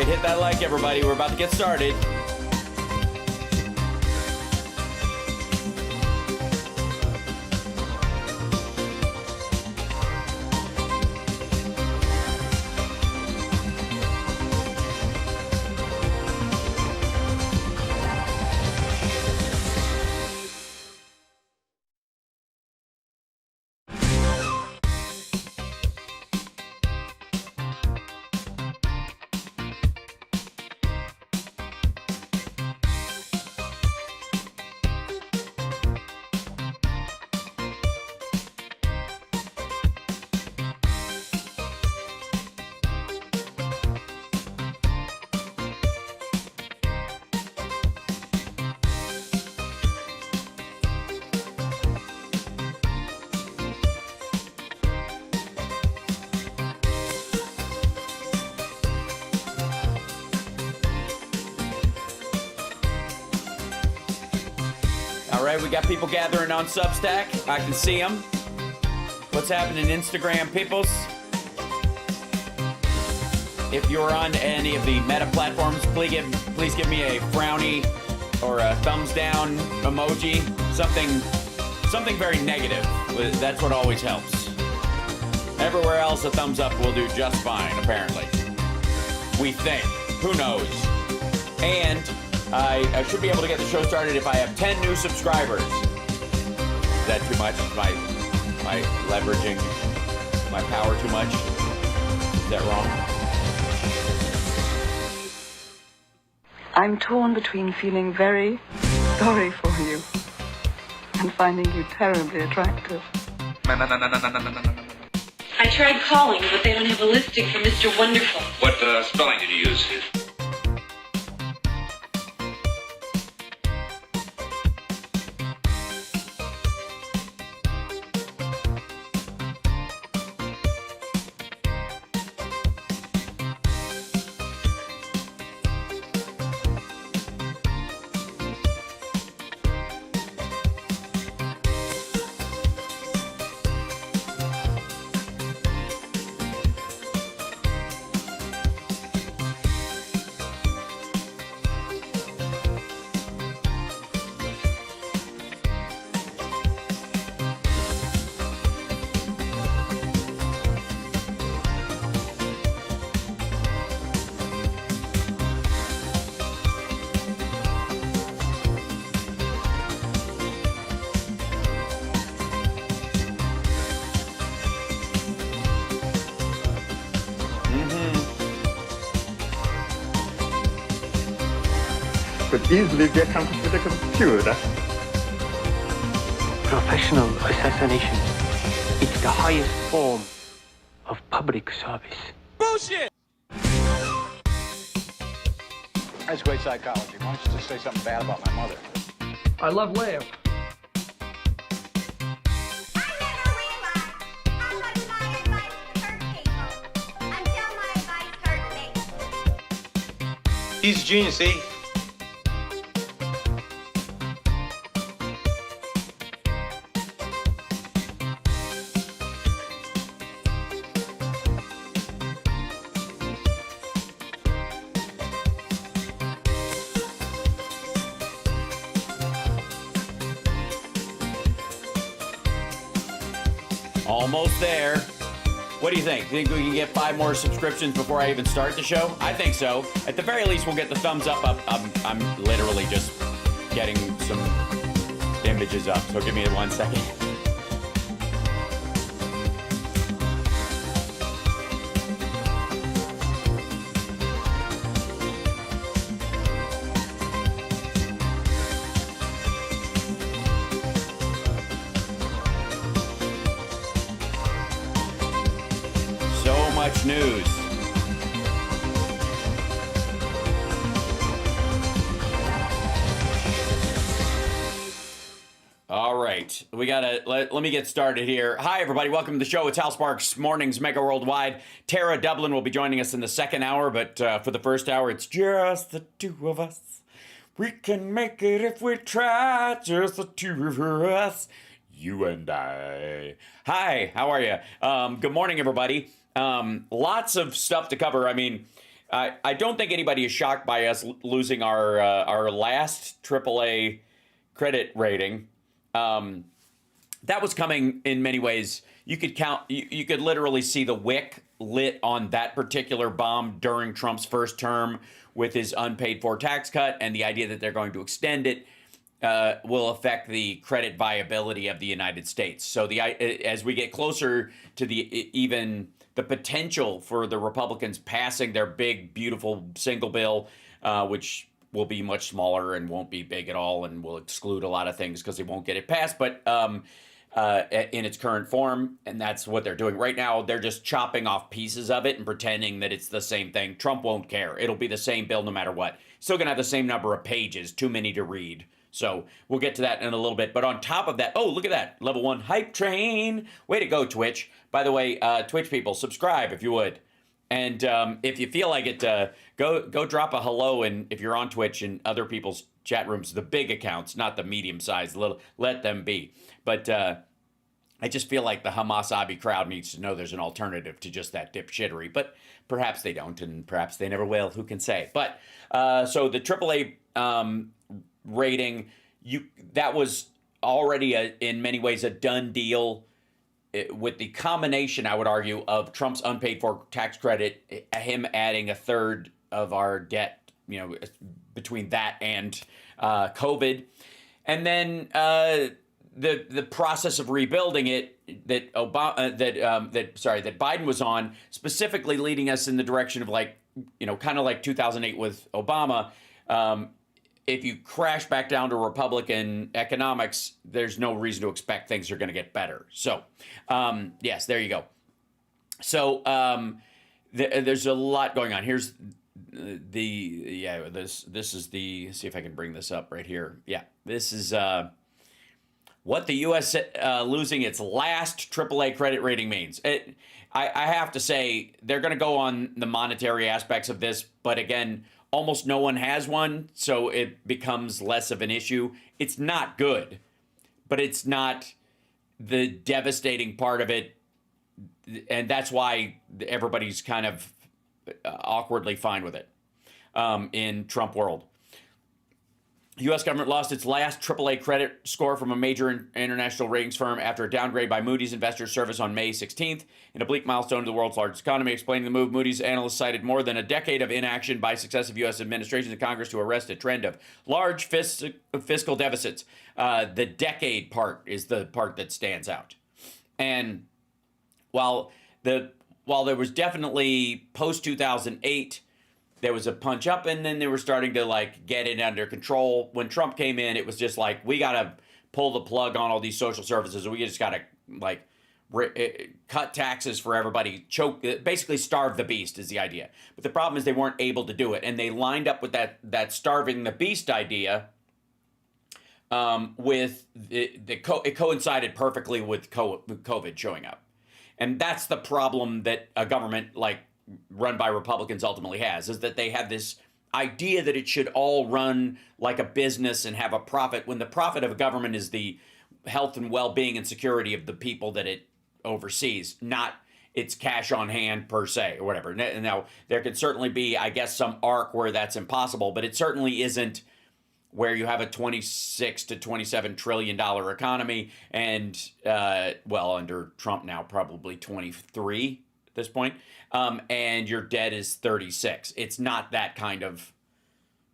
right, hit that like, everybody. We're about to get started. All right, we got people gathering on Substack. I can see them. What's happening, Instagram peoples? If you're on any of the meta platforms, please give me a frowny or a thumbs down emoji. Something very negative. That's what always helps. Everywhere else, a thumbs up will do just fine, apparently. We think. Who knows? And I should be able to get the show started if I have 10 new subscribers. Is that too much? My leveraging my power too much? Is that wrong? I'm torn between feeling very sorry for you and finding you terribly attractive. I tried calling, but they don't have a listing for Mr. Wonderful. What spelling did you use? Could easily be accomplished with a computer. Professional assassination. It's the highest form of public service. Bullshit! That's great psychology. Why don't you just say something bad about my mother? I love lamb. He's a genius, eh? Almost there. What do you think? Think we can get 5 more subscriptions before I even start the show? I think so. At the very least, we'll get the thumbs up. I'm literally just getting some images up, so give me 1 second. Much news. All right, we gotta let me get started here. Hi everybody, welcome to the show. It's Hal Sparks, mornings Megaworldwide. Tara Dublin will be joining us in the second hour, but for the first hour, it's just the two of us. We can make it if we try, just the two of us, you and I. Hi, how are you? Good morning, everybody. Lots of stuff to cover. I mean, I don't think anybody is shocked by us losing our last AAA credit rating. That was coming in many ways. You could you could literally see the wick lit on that particular bomb during Trump's first term with his unpaid for tax cut, and the idea that they're going to extend it will affect the credit viability of the United States. So as we get closer to even the potential for the Republicans passing their big, beautiful single bill, which will be much smaller and won't be big at all and will exclude a lot of things because they won't get it passed, but in its current form, and that's what they're doing right now. They're just chopping off pieces of it and pretending that it's the same thing. Trump won't care. It'll be the same bill no matter what. Still going to have the same number of pages, too many to read. So we'll get to that in a little bit. But on top of that, oh, look at that. Level 1 hype train. Way to go, Twitch. By the way, Twitch people, subscribe if you would. And if you feel like it, go drop a hello. And if you're on Twitch and other people's chat rooms, the big accounts, not the medium-sized, let them be. But I just feel like the Hamas Abi crowd needs to know there's an alternative to just that dipshittery. But perhaps they don't, and perhaps they never will. Who can say? But so the AAA rating, that was already in many ways a done deal with the combination, I would argue, of Trump's unpaid for tax credit, him adding a third of our debt, between that and COVID, and then the process of rebuilding it that Biden was on, specifically leading us in the direction of kind of like 2008 with Obama. If you crash back down to Republican economics, there's no reason to expect things are going to get better. So, yes, there you go. So there's a lot going on. Here's this is the, see if I can bring this up right here. Yeah, this is what the U.S. Losing its last AAA credit rating means. I have to say, they're going to go on the monetary aspects of this, but again, almost no one has one, so it becomes less of an issue. It's not good, but it's not the devastating part of it, and that's why everybody's kind of awkwardly fine with it in Trump world. The U.S. government lost its last AAA credit score from a major international ratings firm after a downgrade by Moody's Investors Service on May 16th. In a bleak milestone of the world's largest economy, explaining the move, Moody's analysts cited more than a decade of inaction by successive U.S. administrations and Congress to arrest a trend of large fiscal deficits. The decade part is the part that stands out. And while there was definitely post-2008, there was a punch up, and then they were starting to get it under control. When Trump came in, it was just we got to pull the plug on all these social services. We just got to cut taxes for everybody, basically starve the beast is the idea. But the problem is they weren't able to do it, and they lined up with that starving the beast idea. It coincided perfectly with COVID showing up, and that's the problem that a government run by Republicans ultimately has, is that they have this idea that it should all run like a business and have a profit, when the profit of a government is the health and well-being and security of the people that it oversees, not its cash on hand per se or whatever. Now, there could certainly be, I guess, some arc where that's impossible, but it certainly isn't where you have a $26 to $27 trillion economy and, under Trump now, probably 23 at this point, and your debt is 36. It's not that kind of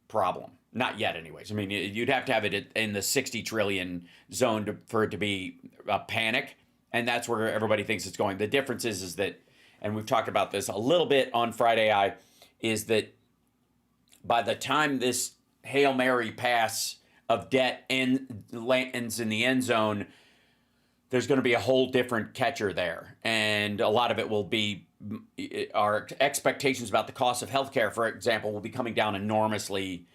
problem. Not yet, anyways. I mean, you'd have to have it in the 60 trillion zone for it to be a panic, and that's where everybody thinks it's going. The difference is that, and we've talked about this a little bit on Friday, is that by the time this Hail Mary pass of debt lands in the end zone, there's going to be a whole different catcher there. And a lot of it will be our expectations about the cost of healthcare, for example, will be coming down enormously,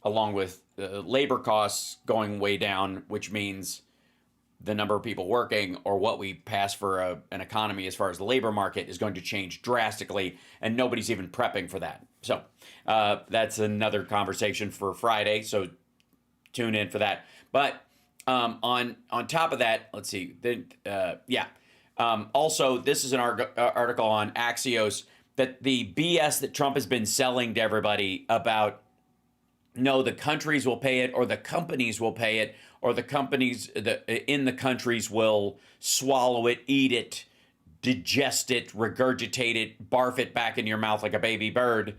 along with labor costs going way down, which means the number of people working or what we pass for an economy as far as the labor market is going to change drastically, and nobody's even prepping for that. So that's another conversation for Friday, so tune in for that. But on top of that, let's see. Also, this is an article on Axios. that the BS that Trump has been selling to everybody about, no, the countries will pay it, or the companies will pay it, or the companies in the countries will swallow it, eat it, digest it, regurgitate it, barf it back in your mouth like a baby bird.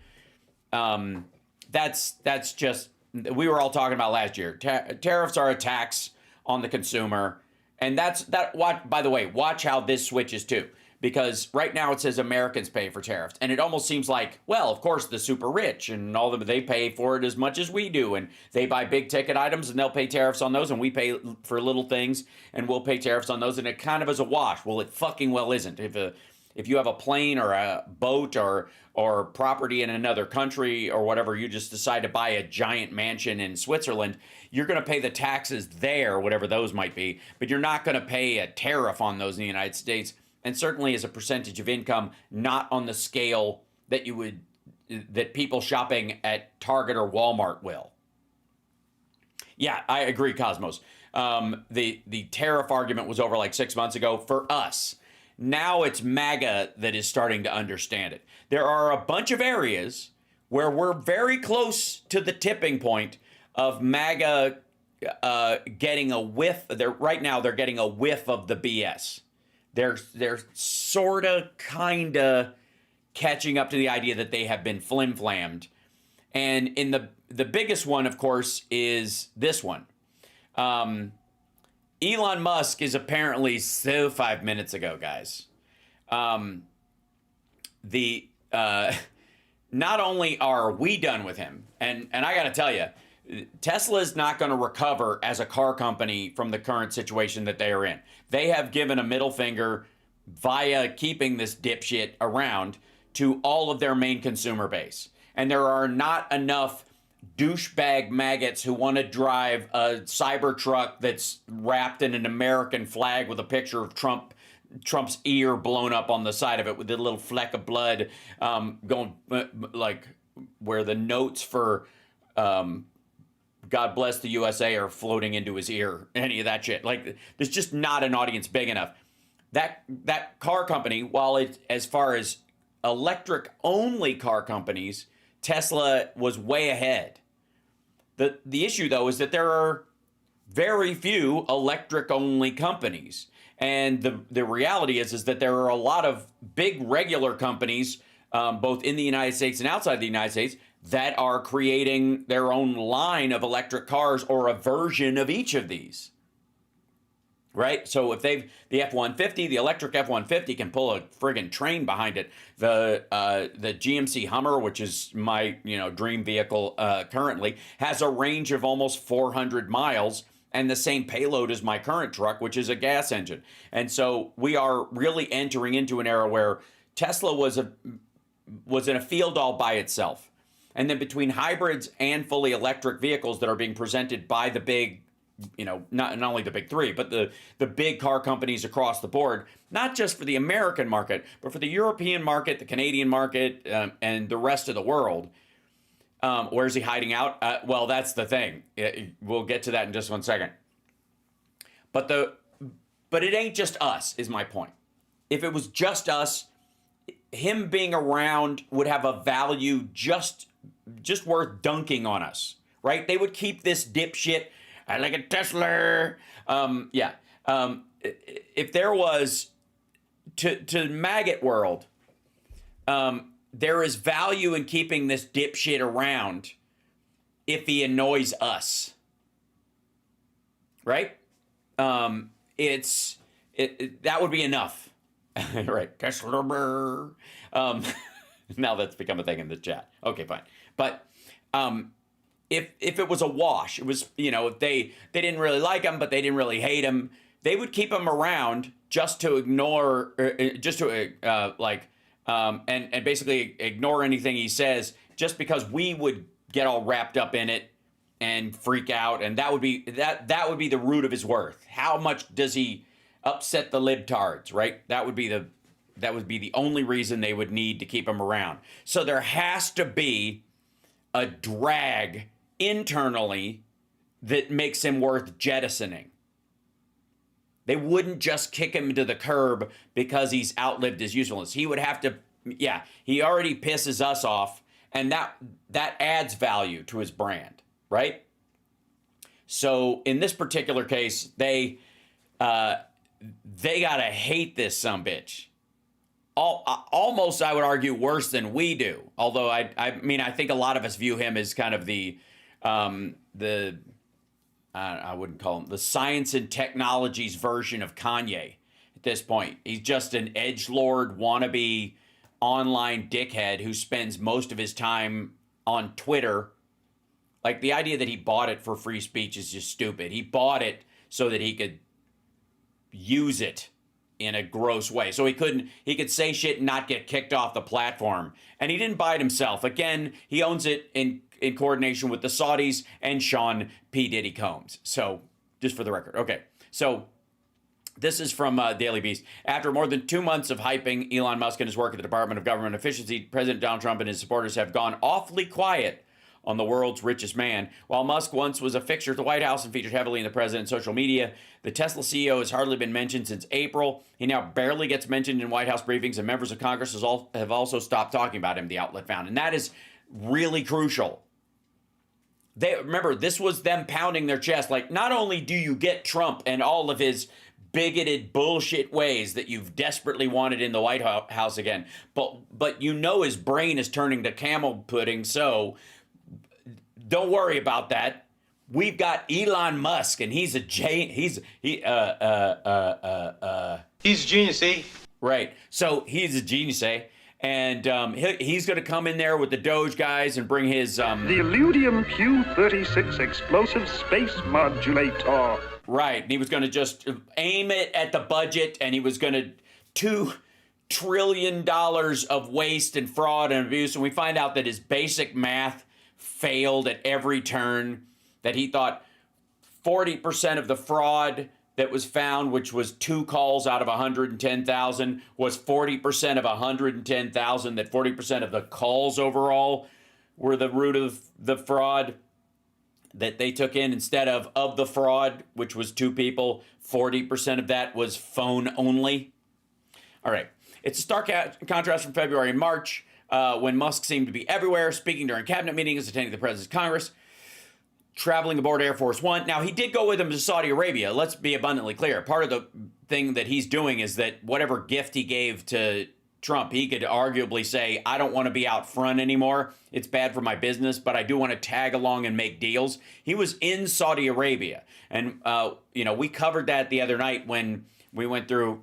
That's just, we were all talking about last year. Tariffs are a tax on the consumer. And by the way, watch how this switches too. Because right now it says Americans pay for tariffs. And it almost seems like, well, of course, the super rich and all of them, they pay for it as much as we do. And they buy big ticket items and they'll pay tariffs on those. And we pay for little things and we'll pay tariffs on those. And it kind of is a wash. Well, it fucking well isn't. If you have a plane or a boat or property in another country or whatever, you just decide to buy a giant mansion in Switzerland, you're going to pay the taxes there, whatever those might be. But you're not going to pay a tariff on those in the United States. And certainly as a percentage of income, not on the scale that people shopping at Target or Walmart will. Yeah, I agree, Cosmos. The tariff argument was over like 6 months ago for us. Now it's MAGA that is starting to understand it. There are a bunch of areas where we're very close to the tipping point of MAGA getting a whiff. Right now they're getting a whiff of the BS. They're sort of, kind of catching up to the idea that they have been flim-flammed. And in the biggest one, of course, is this one. Elon Musk is apparently 5 minutes ago, guys. Not only are we done with him, and I got to tell you, Tesla is not going to recover as a car company from the current situation that they are in. They have given a middle finger via keeping this dipshit around to all of their main consumer base. And there are not enough douchebag maggots who want to drive a Cybertruck that's wrapped in an American flag with a picture of Trump's ear blown up on the side of it with a little fleck of blood going like where the notes for God bless the USA are floating into his ear, any of that shit. Like, there's just not an audience big enough. That car company, while it, as far as electric only car companies, Tesla was way ahead. The issue though is that there are very few electric only companies. And the reality is that there are a lot of big regular companies, both in the United States and outside the United States, that are creating their own line of electric cars or a version of each of these. Right? So if the F-150, the electric F-150 can pull a friggin' train behind it. The GMC Hummer, which is my dream vehicle currently, has a range of almost 400 miles and the same payload as my current truck, which is a gas engine. And so we are really entering into an era where Tesla was in a field all by itself. And then between hybrids and fully electric vehicles that are being presented by the big, not only the big three, but the big car companies across the board, not just for the American market, but for the European market, the Canadian market, and the rest of the world. Where's he hiding out? Well, that's the thing. We'll get to that in just 1 second. But it ain't just us, is my point. If it was just us, him being around would have a value just worth dunking on us, right? They would keep this dipshit. I like a Tesla. If there was to maggot world, there is value in keeping this dipshit around if he annoys us, right? That would be enough, right? Tesla. Now that's become a thing in the chat. Okay, fine. But if it was a wash, it was, if they didn't really like him, but they didn't really hate him, they would keep him around just to ignore, and basically ignore anything he says, just because we would get all wrapped up in it and freak out, and that would be the root of his worth. How much does he upset the libtards, right? That would be the only reason they would need to keep him around. So there has to be a drag internally that makes him worth jettisoning. They wouldn't just kick him to the curb because he's outlived his usefulness. He would have to yeah, he already pisses us off, and that adds value to his brand, right? So in this particular case, they gotta hate this sumbitch. Almost, I would argue, worse than we do. Although I mean, I think a lot of us view him as kind of the I wouldn't call him the science and technologies version of Kanye at this point. He's just an edgelord wannabe online dickhead who spends most of his time on Twitter. Like, the idea that he bought it for free speech is just stupid. He bought it so that he could use it in a gross way. So he could say shit and not get kicked off the platform. And he didn't buy it himself. Again, he owns it in coordination with the Saudis and Sean P. Diddy Combs. So, just for the record. Okay, so this is from Daily Beast. After more than 2 months of hyping Elon Musk and his work at the Department of Government Efficiency, President Donald Trump and his supporters have gone awfully quiet on the world's richest man. While Musk once was a fixture at the White House and featured heavily in the president's social media, the Tesla CEO has hardly been mentioned since April. He now barely gets mentioned in White House briefings, and members of Congress have also stopped talking about him, the outlet found. And that is really crucial. Remember, this was them pounding their chest. Like, not only do you get Trump and all of his bigoted bullshit ways that you've desperately wanted in the White House again, but you know his brain is turning to camel pudding, so don't worry about that. We've got Elon Musk, and he's genius, eh? Right. So he's a genius, eh? And he's going to come in there with the Doge guys and bring his... The Illudium Q36 explosive space modulator. Right. And he was going to just aim it at the budget, and he was going to... $2 trillion of waste and fraud and abuse. And we find out that his basic math failed at every turn, that he thought 40% of the fraud that was found, which was 2 calls out of 110,000, was 40% of 110,000, that 40% of the calls overall were the root of the fraud that they took in instead of the fraud, which was 2 people, 40% of that was phone only. All right. It's a stark contrast from February and March, when Musk seemed to be everywhere, speaking during cabinet meetings, attending the president's Congress, traveling aboard Air Force One. Now, he did go with him to Saudi Arabia. Let's be abundantly clear. Part of the thing that he's doing is that whatever gift he gave to Trump, he could arguably say, I don't want to be out front anymore. It's bad for my business, but I do want to tag along and make deals. He was in Saudi Arabia. And, we covered that the other night when we went through,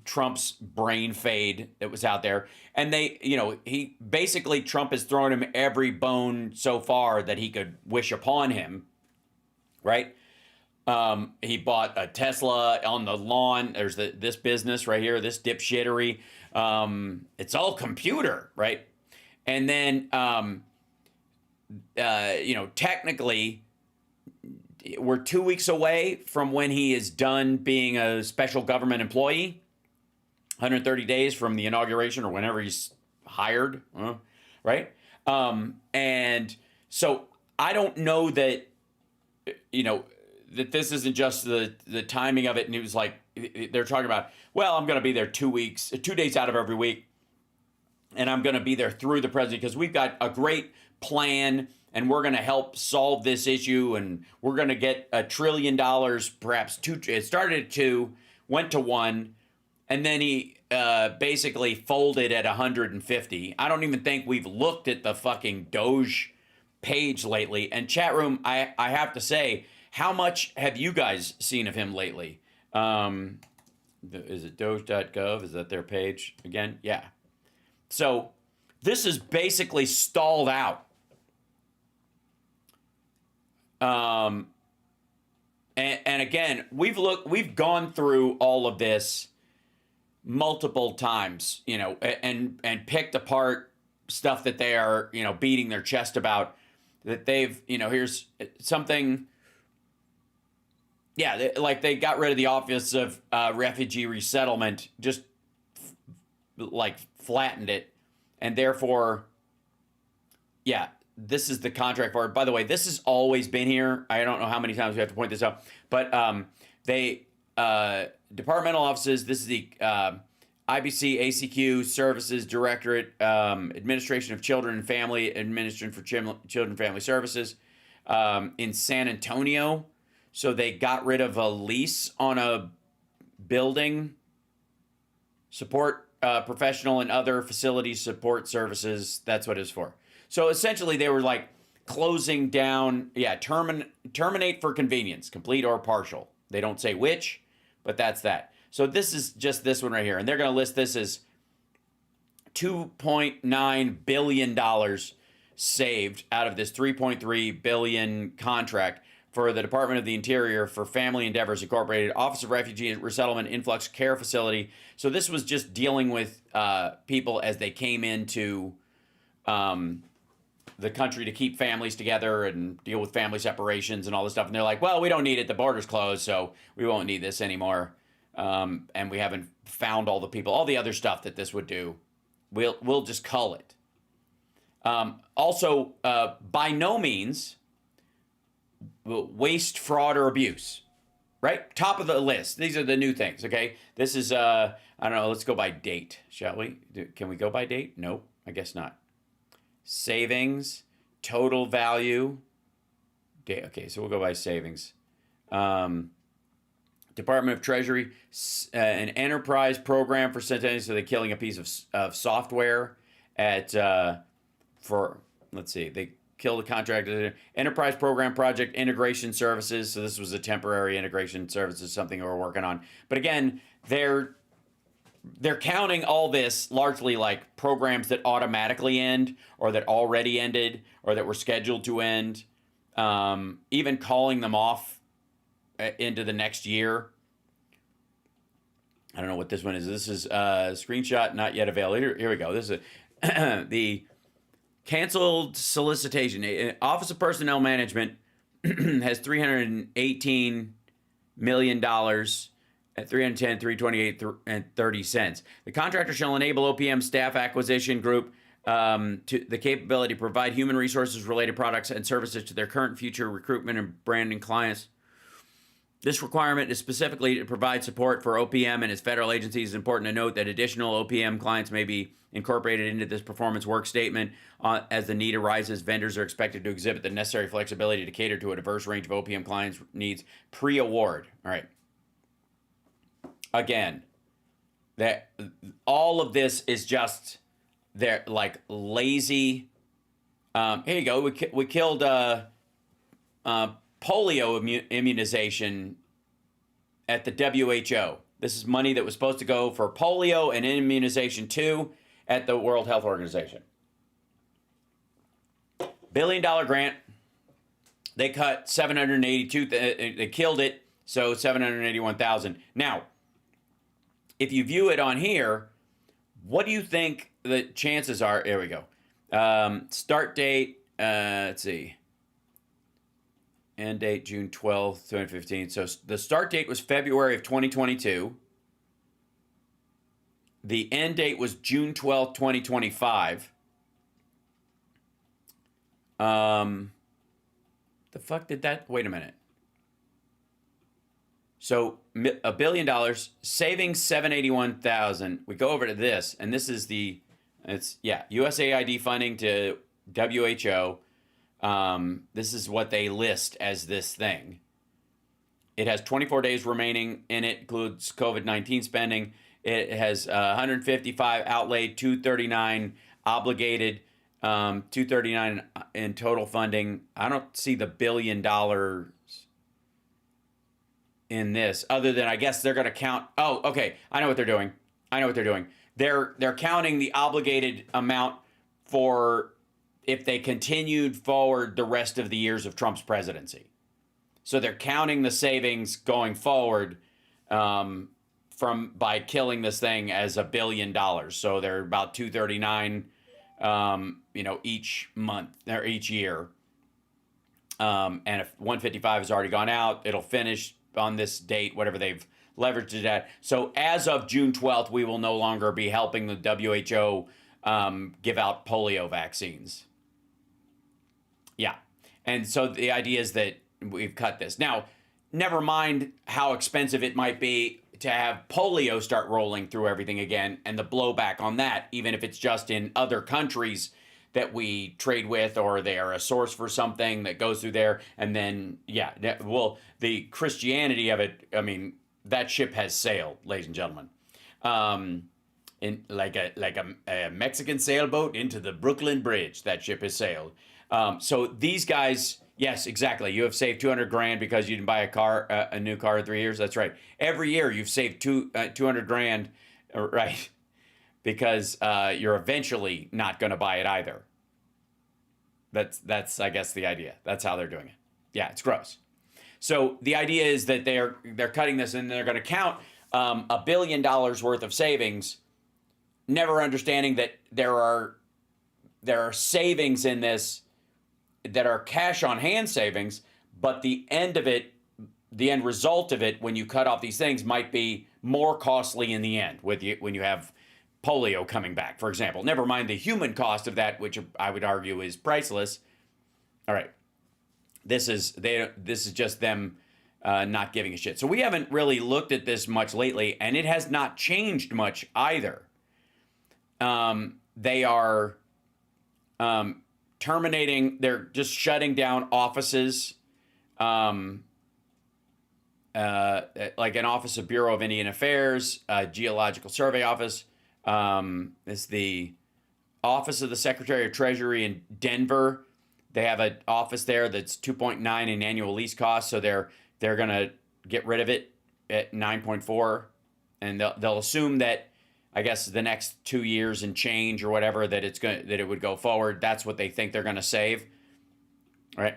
Trump's brain fade that was out there. And Trump has thrown him every bone so far that he could wish upon him, right? He bought a Tesla on the lawn. There's this business right here, this dipshittery. It's all computer, right? And then, technically, we're 2 weeks away from when he is done being a special government employee. 130 days from the inauguration or whenever he's hired, right? And so I don't know that, that this isn't just the timing of it. And he was like, they're talking about, well, I'm going to be there 2 days out of every week. And I'm going to be there through the president because we've got a great plan and we're going to help solve this issue. And we're going to get $1 trillion, perhaps 2. It started at 2, went to 1. And then he basically folded at 150. I don't even think we've looked at the fucking Doge page lately. And chat room, I have to say, how much have you guys seen of him lately? Is it doge.gov? Is that their page again? Yeah. So this is basically stalled out. And again, we've gone through all of this multiple times, and picked apart stuff that they are, beating their chest about, that they've, here's something. Yeah, they got rid of the Office of Refugee Resettlement, just flattened it. And therefore, yeah, this is the contract for it. By the way, this has always been here. I don't know how many times we have to point this out, but departmental offices, this is the IBC ACQ Services Directorate, Administration of Children and Family, Administration for Children and Family Services in San Antonio. So they got rid of a lease on a building. Support professional and other facility support services. That's what it's for. So essentially they were like closing down, terminate for convenience, complete or partial. They don't say which, but that's that. So this is just this one right here. And they're going to list this as $2.9 billion saved out of this $3.3 billion contract for the Department of the Interior for Family Endeavors Incorporated, Office of Refugee Resettlement Influx Care Facility. So this was just dealing with people as they came into the country to keep families together and deal with family separations and all this stuff. And they're like, well, we don't need it. The border's closed, so we won't need this anymore. And we haven't found all the people, all the other stuff that this would do. We'll just cull it. Also, by no means waste, fraud, or abuse. Right? Top of the list. These are the new things, okay? This is, I don't know, let's go by date, shall we? Can we go by date? Nope, I guess not. Savings, total value. Okay, so we'll go by savings. Department of Treasury, an enterprise program for Centennial. So they're killing a piece of software at, let's see, they killed the contract. Enterprise program project integration services. So this was a temporary integration services, something we're working on. But again, they're counting all this largely like programs that automatically end or that already ended or that were scheduled to end, even calling them off into the next year. I don't know what this one is. This is a screenshot not yet available. Here we go. This is the canceled solicitation. Office of Personnel Management has $318 million at $310, $328, and 30 cents. The contractor shall enable OPM staff acquisition group to the capability to provide human resources related products and services to their current, future recruitment and branding clients. This requirement is specifically to provide support for OPM and its federal agencies. It's important to note that additional OPM clients may be incorporated into this performance work statement as the need arises. Vendors are expected to exhibit the necessary flexibility to cater to a diverse range of OPM clients' needs pre-award. All right. Again, that all of this is just they're like lazy. Here you go. We killed polio immunization at the WHO. This is money that was supposed to go for polio and immunization too at the World Health Organization. $1 billion grant. They cut 782. They killed it. So 781,000. Now, if you view it on here, what do you think the chances are? Here we go. Start date. Let's see. End date June 12th, 2015. So the start date was February of 2022. The end date was June 12th, 2025. The fuck did that? Wait a minute. So $1 billion, savings 781,000. We go over to this, and this is USAID funding to WHO. This is what they list as this thing. It has 24 days remaining in it, includes COVID-19 spending. It has 155 outlaid, 239 obligated, 239 in total funding. I don't see the $1 billion in this, other than I guess they're going to count. Oh, okay. I know what they're doing. They're counting the obligated amount for if they continued forward the rest of the years of Trump's presidency. So they're counting the savings going forward by killing this thing as $1 billion. So they're about 239, each month or each year. And if 155 has already gone out, it'll finish on this date, whatever they've leveraged it at. So as of June 12th, we will no longer be helping the WHO give out polio vaccines. Yeah. And so the idea is that we've cut this. Now, never mind how expensive it might be. to have polio start rolling through everything again, and the blowback on that, even if it's just in other countries that we trade with, or they are a source for something that goes through there, and then well, the Christianity of it, I mean, that ship has sailed, ladies and gentlemen. In like a Mexican sailboat into the Brooklyn Bridge, that ship has sailed. So these guys, yes, exactly. You have saved 200 grand because you didn't buy a new car in 3 years. That's right. Every year you've saved 200 grand, right? Because you're eventually not going to buy it either. That's I guess the idea. That's how they're doing it. Yeah, it's gross. So the idea is that they're cutting this and they're going to count $1 billion worth of savings, never understanding that there are savings in this that are cash on hand savings, but the end result of it, when you cut off these things, might be more costly in the end when you have polio coming back, for example. Never mind the human cost of that, which I would argue is priceless. All right, this is just them not giving a shit. So we haven't really looked at this much lately, and it has not changed much either. They are terminating, they're just shutting down offices, like an Office of Bureau of Indian Affairs, Geological Survey Office. It's the Office of the Secretary of Treasury in Denver. They have an office there that's 2.9 in annual lease costs, so they're going to get rid of it at 9.4, and they'll assume that, I guess, the next 2 years and change or whatever, that it would go forward. That's what they think they're going to save. All right.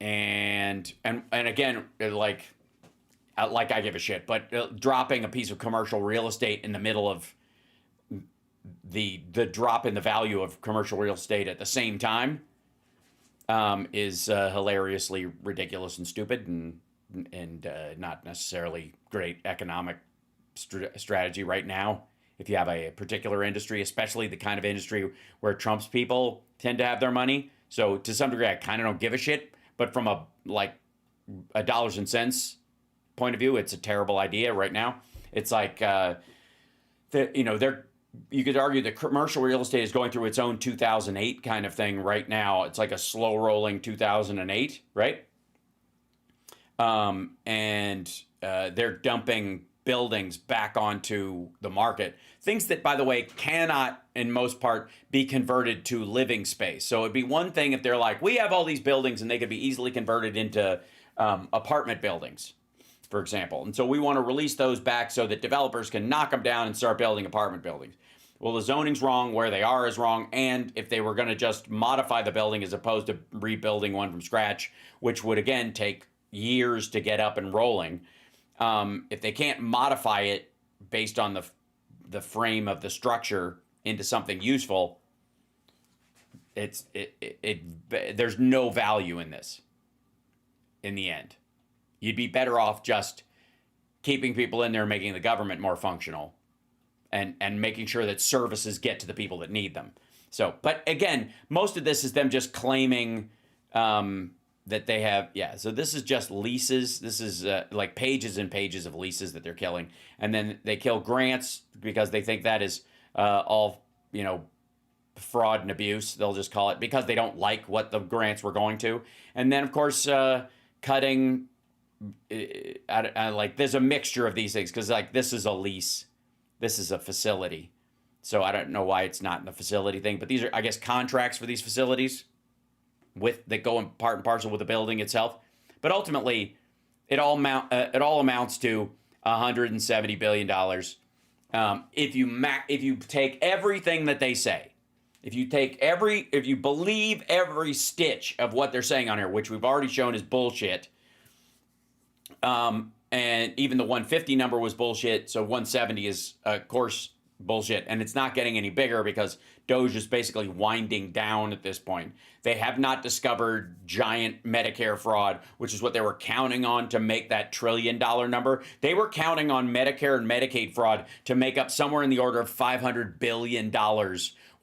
And again, like I give a shit, but dropping a piece of commercial real estate in the middle of the drop in the value of commercial real estate at the same time is hilariously ridiculous and stupid and not necessarily great economic strategy right now. If you have a particular industry, especially the kind of industry where Trump's people tend to have their money. So to some degree, I kind of don't give a shit. But from a dollars and cents point of view, it's a terrible idea right now. It's like, you could argue that commercial real estate is going through its own 2008 kind of thing right now. It's like a slow rolling 2008, right? And they're dumping buildings back onto the market. Things that, by the way, cannot, in most part, be converted to living space. So it'd be one thing if they're like, we have all these buildings and they could be easily converted into apartment buildings, for example. And so we want to release those back so that developers can knock them down and start building apartment buildings. Well, the zoning's wrong, where they are is wrong, and if they were going to just modify the building as opposed to rebuilding one from scratch, which would, again, take years to get up and rolling, if they can't modify it based on the frame of the structure into something useful, there's no value in this in the end. You'd be better off just keeping people in there, making the government more functional, and making sure that services get to the people that need them. So, but again, most of this is them just claiming that they have, so this is just leases. This is like pages and pages of leases that they're killing. And then they kill grants because they think that is all, fraud and abuse, they'll just call it, because they don't like what the grants were going to. And then, of course, cutting, there's a mixture of these things, because this is a lease. This is a facility. So I don't know why it's not in the facility thing, but these are, I guess, contracts for these facilities that go in part and parcel with the building itself. But ultimately, it all amounts to $170 billion. If you take everything that they say, if you believe every stitch of what they're saying on here, which we've already shown is bullshit, and even the 150 number was bullshit, so 170 is, of course, bullshit, and it's not getting any bigger because Doge is basically winding down at this point. They have not discovered giant Medicare fraud, which is what they were counting on to make that $1 trillion number. They were counting on Medicare and Medicaid fraud to make up somewhere in the order of $500 billion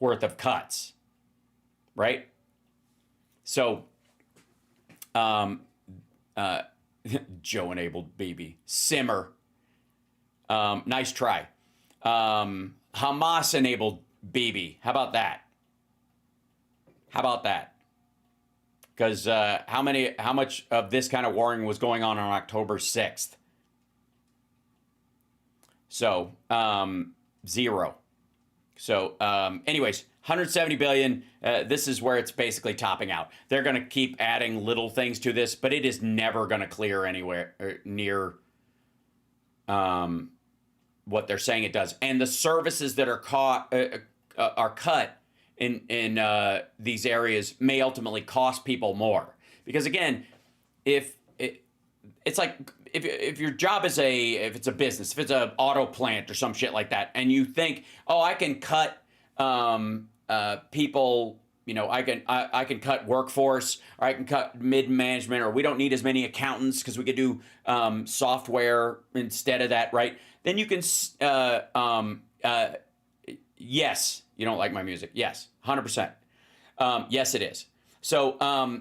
worth of cuts, right? So, Joe-enabled BB. Simmer. Nice try. Hamas-enabled BB. How about that? How about that? Because how much of this kind of warring was going on October 6th? So, 0. So, anyways, 170 billion. This is where it's basically topping out. They're going to keep adding little things to this, but it is never going to clear anywhere near what they're saying it does. And the services that are cut in these areas may ultimately cost people more. Because again, it's like if your job is if it's a business, if it's an auto plant or some shit like that, and you think, oh, I can cut people, I can cut workforce, or I can cut mid management, or we don't need as many accountants because we could do software instead of that, right? Then you can, yes, you don't like my music. Yes, 100%. Yes, it is. So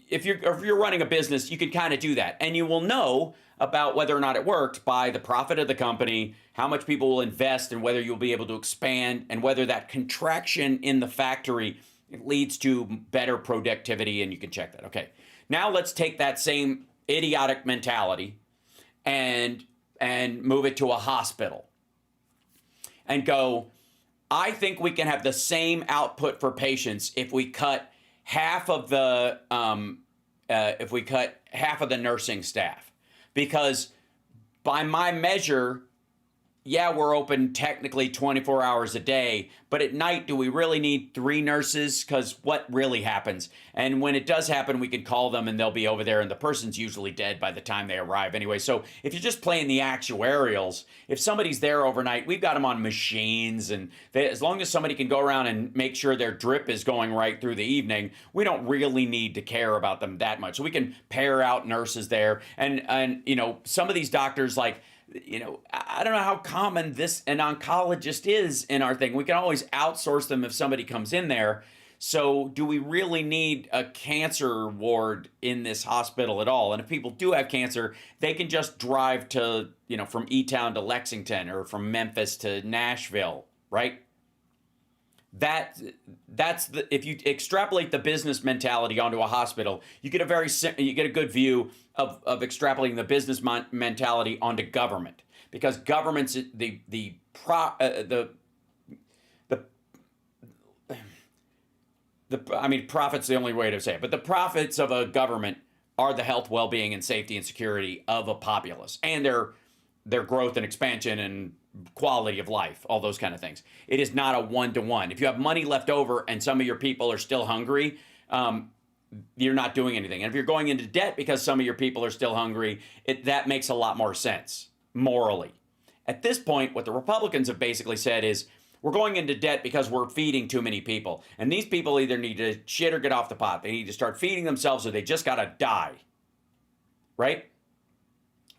if you're running a business, you can kind of do that, and you will know about whether or not it worked by the profit of the company, how much people will invest, and whether you'll be able to expand, and whether that contraction in the factory leads to better productivity, and you can check that. Okay, now let's take that same idiotic mentality and move it to a hospital and go, I think we can have the same output for patients if we cut half of the nursing staff. Because by my measure, yeah, we're open technically 24 hours a day, but at night, do we really need 3 nurses? Because what really happens? And when it does happen, we can call them and they'll be over there, and the person's usually dead by the time they arrive anyway. So if you're just playing the actuarials, if somebody's there overnight, we've got them on machines, and as long as somebody can go around and make sure their drip is going right through the evening, we don't really need to care about them that much. So we can pair out nurses there, and some of these doctors, like, I don't know how common an oncologist is in our thing. We can always outsource them if somebody comes in there. So do we really need a cancer ward in this hospital at all? And if people do have cancer, they can just drive to, from E-Town to Lexington, or from Memphis to Nashville, right? That's if you extrapolate the business mentality onto a hospital, you get a good view of extrapolating the business mentality onto government, because government's profit's the only way to say it, but the profits of a government are the health, well-being, and safety and security of a populace, and their growth and expansion and quality of life, all those kind of things. It is not a one-to-one. If you have money left over and some of your people are still hungry, you're not doing anything. And if you're going into debt because some of your people are still hungry, that makes a lot more sense morally. At this point, what the Republicans have basically said is, we're going into debt because we're feeding too many people. And these people either need to shit or get off the pot. They need to start feeding themselves, or they just got to die. Right?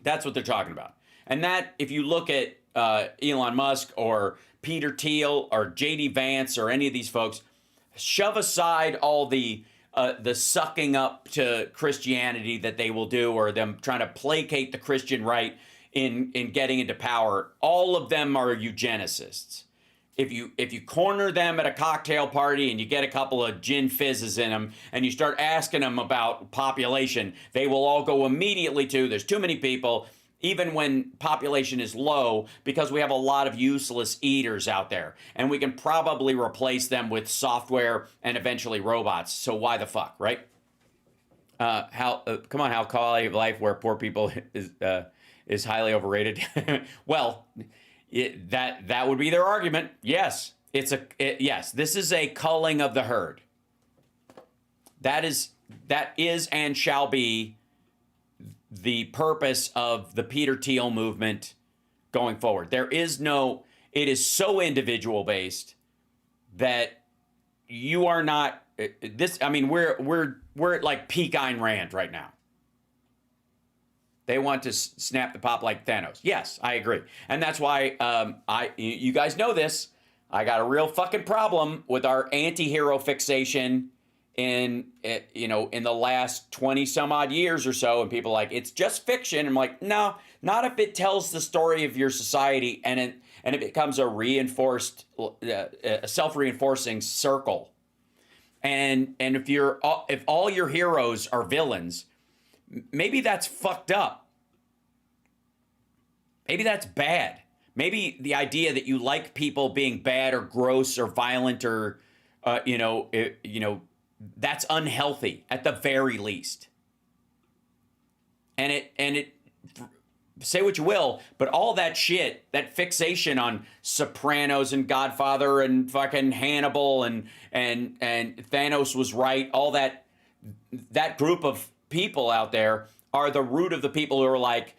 That's what they're talking about. And that, if you look at Elon Musk or Peter Thiel or J.D. Vance or any of these folks, shove aside all the sucking up to Christianity that they will do, or them trying to placate the Christian right in getting into power. All of them are eugenicists. If you corner them at a cocktail party and you get a couple of gin fizzes in them and you start asking them about population, they will all go immediately to, there's too many people, even when population is low, because we have a lot of useless eaters out there, and we can probably replace them with software and eventually robots. So why the fuck, right? Come on, how quality of life where poor people is highly overrated? Well, that would be their argument. Yes, yes. This is a culling of the herd. That is and shall be the purpose of the Peter Thiel movement going forward. It is so individual based that you are not this. I mean, we're at like peak Ayn Rand right now. They want to snap the pop like Thanos. Yes, I agree. And that's why you guys know this. I got a real fucking problem with our anti-hero fixation in the last 20 some odd years or so, and people are like, it's just fiction. I'm like, no, not if it tells the story of your society and it becomes a self-reinforcing circle. And if all your heroes are villains, maybe that's fucked up. Maybe that's bad. Maybe the idea that you like people being bad or gross or violent or that's unhealthy at the very least. And it say what you will, but all that shit, that fixation on Sopranos and Godfather and fucking Hannibal and Thanos was right, all that group of people out there are the root of the people who are like,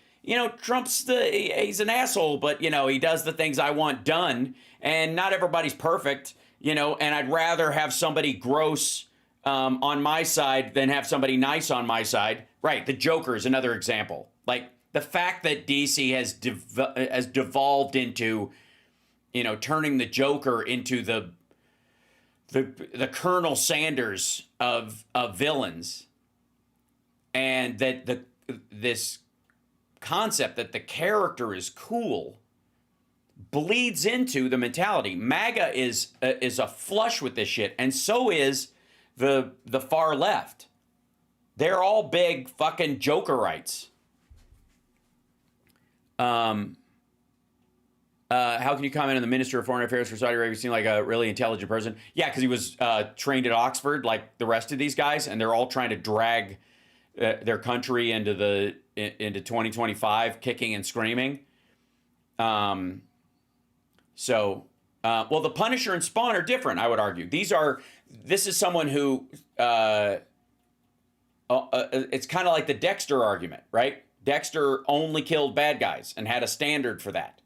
Trump's he's an asshole, but he does the things I want done, and not everybody's perfect, and I'd rather have somebody gross on my side than have somebody nice on my side. Right, the Joker is another example. Like, the fact that DC has devolved into, turning the Joker into the Colonel Sanders of villains, and that this concept that the character is cool bleeds into the mentality. MAGA is a flush with this shit, and so is the far left. They're all big fucking Jokerites. How can you comment on the Minister of Foreign Affairs for Saudi Arabia? Seemed like a really intelligent person. Yeah, because he was trained at Oxford, like the rest of these guys, and they're all trying to drag their country into 2025, kicking and screaming. Well, the Punisher and Spawn are different, I would argue. This is someone who, it's kind of like the Dexter argument, right? Dexter only killed bad guys and had a standard for that,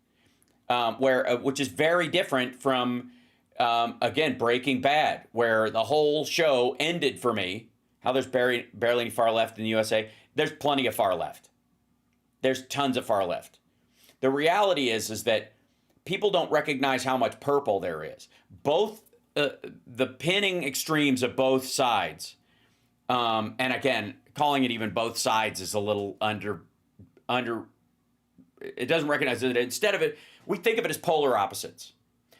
which is very different from, again, Breaking Bad, where the whole show ended for me. How there's barely any far left in the USA. There's plenty of far left. There's tons of far left. The reality is that people don't recognize how much purple there is. Both the pinning extremes of both sides, and again, calling it even both sides is a little under. It doesn't recognize that instead of it, we think of it as polar opposites,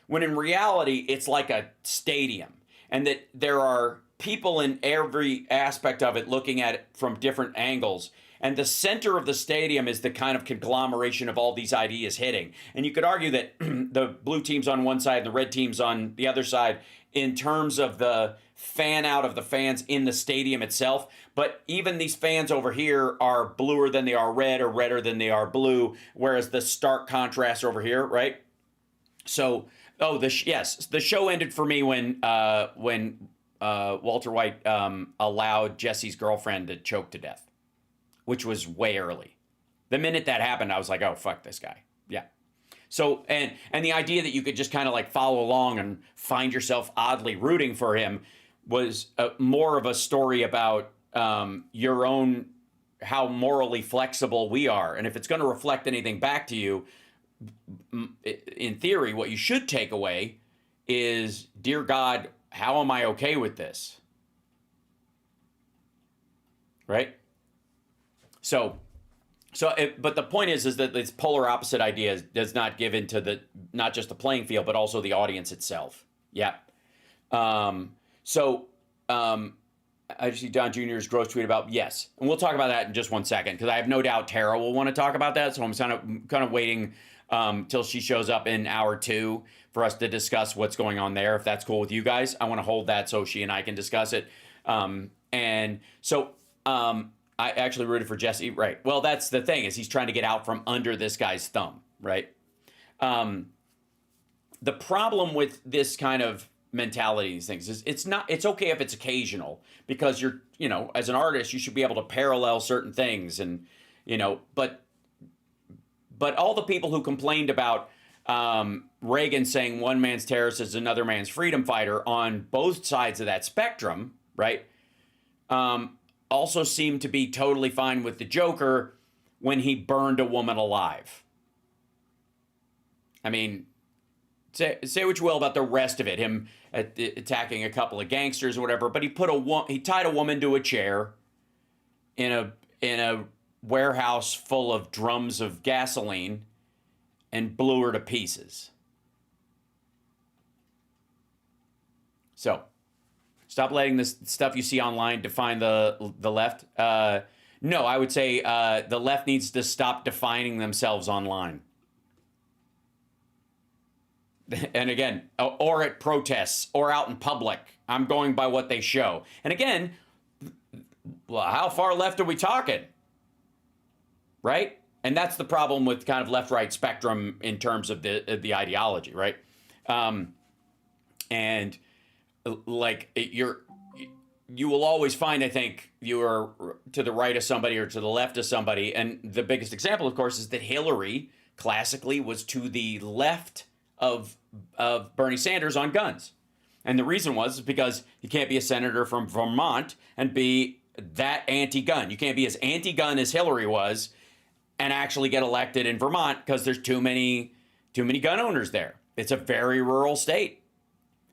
when in reality it's like a stadium, and that there are people in every aspect of it looking at it from different angles. And the center of the stadium is the kind of conglomeration of all these ideas hitting. And you could argue that the blue team's on one side and the red team's on the other side in terms of the fan out of the fans in the stadium itself. But even these fans over here are bluer than they are red or redder than they are blue, whereas the stark contrast over here, right? So, the show ended for me when Walter White allowed Jesse's girlfriend to choke to death, which was way early. The minute that happened, I was like, oh, fuck this guy. Yeah. So, and the idea that you could just kind of like follow along and find yourself oddly rooting for him was more of a story about your own, how morally flexible we are. And if it's going to reflect anything back to you, in theory, what you should take away is, dear God, how am I okay with this? Right? But the point is that this polar opposite idea does not give into not just the playing field, but also the audience itself. Yeah. I just see Don Jr.'s gross tweet about, yes. And we'll talk about that in just 1 second, because I have no doubt Tara will want to talk about that. So I'm kind of waiting till she shows up in hour 2 for us to discuss what's going on there. If that's cool with you guys, I want to hold that so she and I can discuss it. I actually rooted for Jesse. Right. Well, that's the thing, is he's trying to get out from under this guy's thumb. Right. The problem with this kind of mentality, these things, is it's okay if it's occasional, because you're, as an artist, you should be able to parallel certain things, and, but all the people who complained about Reagan saying one man's terrorist is another man's freedom fighter on both sides of that spectrum, right, also seemed to be totally fine with the Joker when he burned a woman alive. I mean, say what you will about the rest of it. Him attacking a couple of gangsters or whatever. But he tied a woman to a chair in a warehouse full of drums of gasoline and blew her to pieces. So, stop letting this stuff you see online define the left. No, I would say the left needs to stop defining themselves online. And again, or at protests or out in public. I'm going by what they show. And again, well, how far left are we talking? Right? And that's the problem with kind of left-right spectrum in terms of the ideology, right? And like you will always find, I think, you are to the right of somebody or to the left of somebody. And the biggest example, of course, is that Hillary classically was to the left of Bernie Sanders on guns. And the reason was because you can't be a senator from Vermont and be that anti-gun. You can't be as anti-gun as Hillary was and actually get elected in Vermont because there's too many gun owners there. It's a very rural state.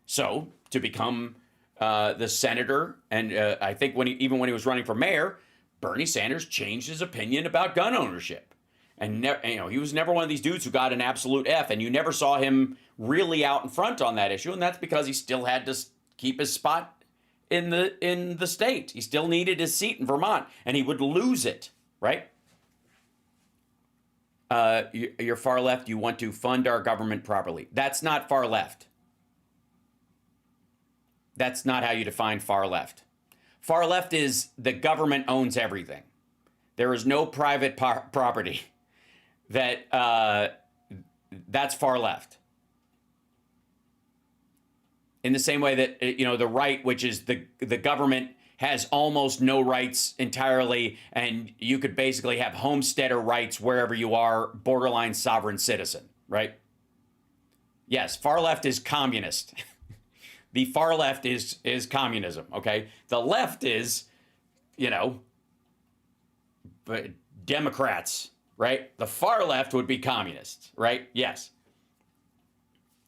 So to become the senator, and I think even when he was running for mayor, Bernie Sanders changed his opinion about gun ownership. And he was never one of these dudes who got an absolute F, and you never saw him really out in front on that issue, and that's because he still had to keep his spot in the state. He still needed his seat in Vermont, and he would lose it, right? You're far left. You want to fund our government properly. That's not far left. That's not how you define far left. Far left is the government owns everything. There is no private property. That's far left. In the same way that the right, which is the government has almost no rights entirely, and you could basically have homesteader rights wherever you are, borderline sovereign citizen, right? Yes, far left is communist. The far left is communism, okay? The left is, Democrats, right? The far left would be communists, right? Yes.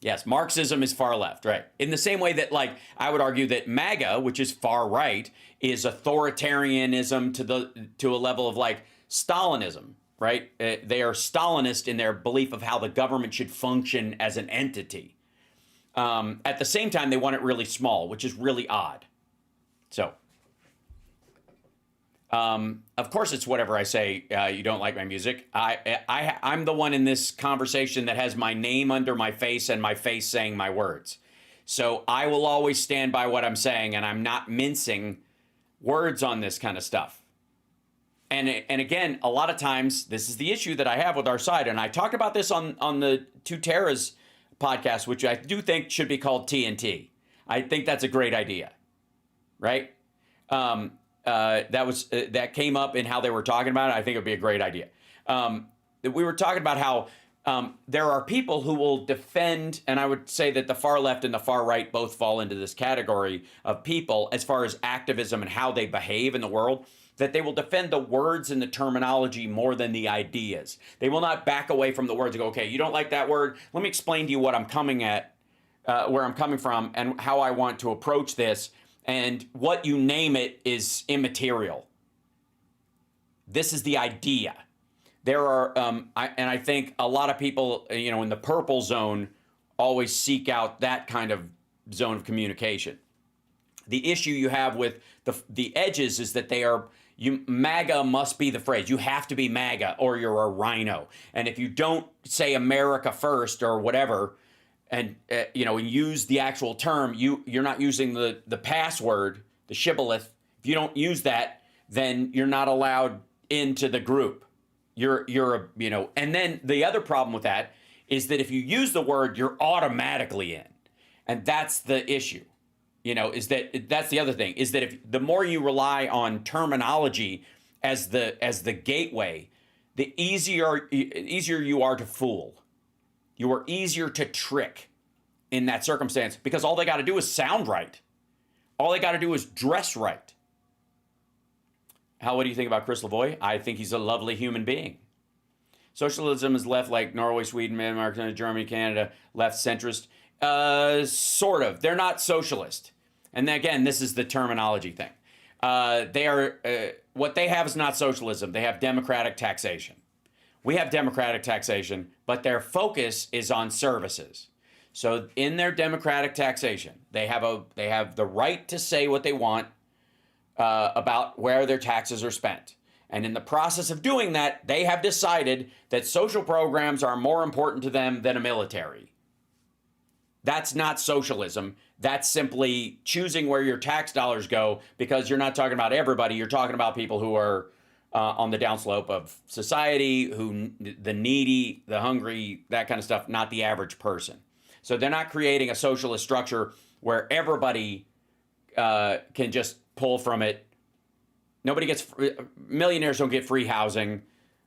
Yes, Marxism is far left, right? In the same way that, I would argue that MAGA, which is far right, is authoritarianism to a level of Stalinism, right? They are Stalinist in their belief of how the government should function as an entity. At the same time, they want it really small, which is really odd. So, of course, it's whatever I say. You don't like my music. I'm the one in this conversation that has my name under my face and my face saying my words. So I will always stand by what I'm saying, and I'm not mincing words on this kind of stuff. And again, a lot of times, this is the issue that I have with our side. And I talked about this on the Two Terras podcast, which I do think should be called TNT. I think that's a great idea, right? That came up in how they were talking about it. I think it would be a great idea. We were talking about how there are people who will defend, and I would say that the far left and the far right both fall into this category of people as far as activism and how they behave in the world, that they will defend the words and the terminology more than the ideas. They will not back away from the words and go, okay, you don't like that word? Let me explain to you what I'm coming at, where I'm coming from, and how I want to approach this. And what you name it is immaterial. This is the idea. There are, I think a lot of people, in the purple zone always seek out that kind of zone of communication. The issue you have with the edges is that MAGA must be the phrase. You have to be MAGA or you're a rhino. And if you don't say America first or whatever, and use the actual term, you're not using the password, the shibboleth. If you don't use that, then you're not allowed into the group. And then the other problem with that is that if you use the word, you're automatically in. And that's the issue. That's the other thing, is that if the more you rely on terminology as the gateway, the easier you are to fool. You are easier to trick in that circumstance because all they got to do is sound right. All they got to do is dress right. What do you think about Chris Lavoie? I think he's a lovely human being. Socialism is left like Norway, Sweden, Denmark, Germany, Canada, left centrist. Sort of. They're not socialist. And again, this is the terminology thing. They are what they have is not socialism. They have democratic taxation. We have democratic taxation, but their focus is on services. So in their democratic taxation, they have the right to say what they want about where their taxes are spent. And in the process of doing that, they have decided that social programs are more important to them than a military. That's not socialism. That's simply choosing where your tax dollars go, because you're not talking about everybody. You're talking about people who are on the downslope of society, the needy, the hungry, that kind of stuff, not the average person. So they're not creating a socialist structure where everybody can just pull from it. Nobody gets, millionaires don't get free housing.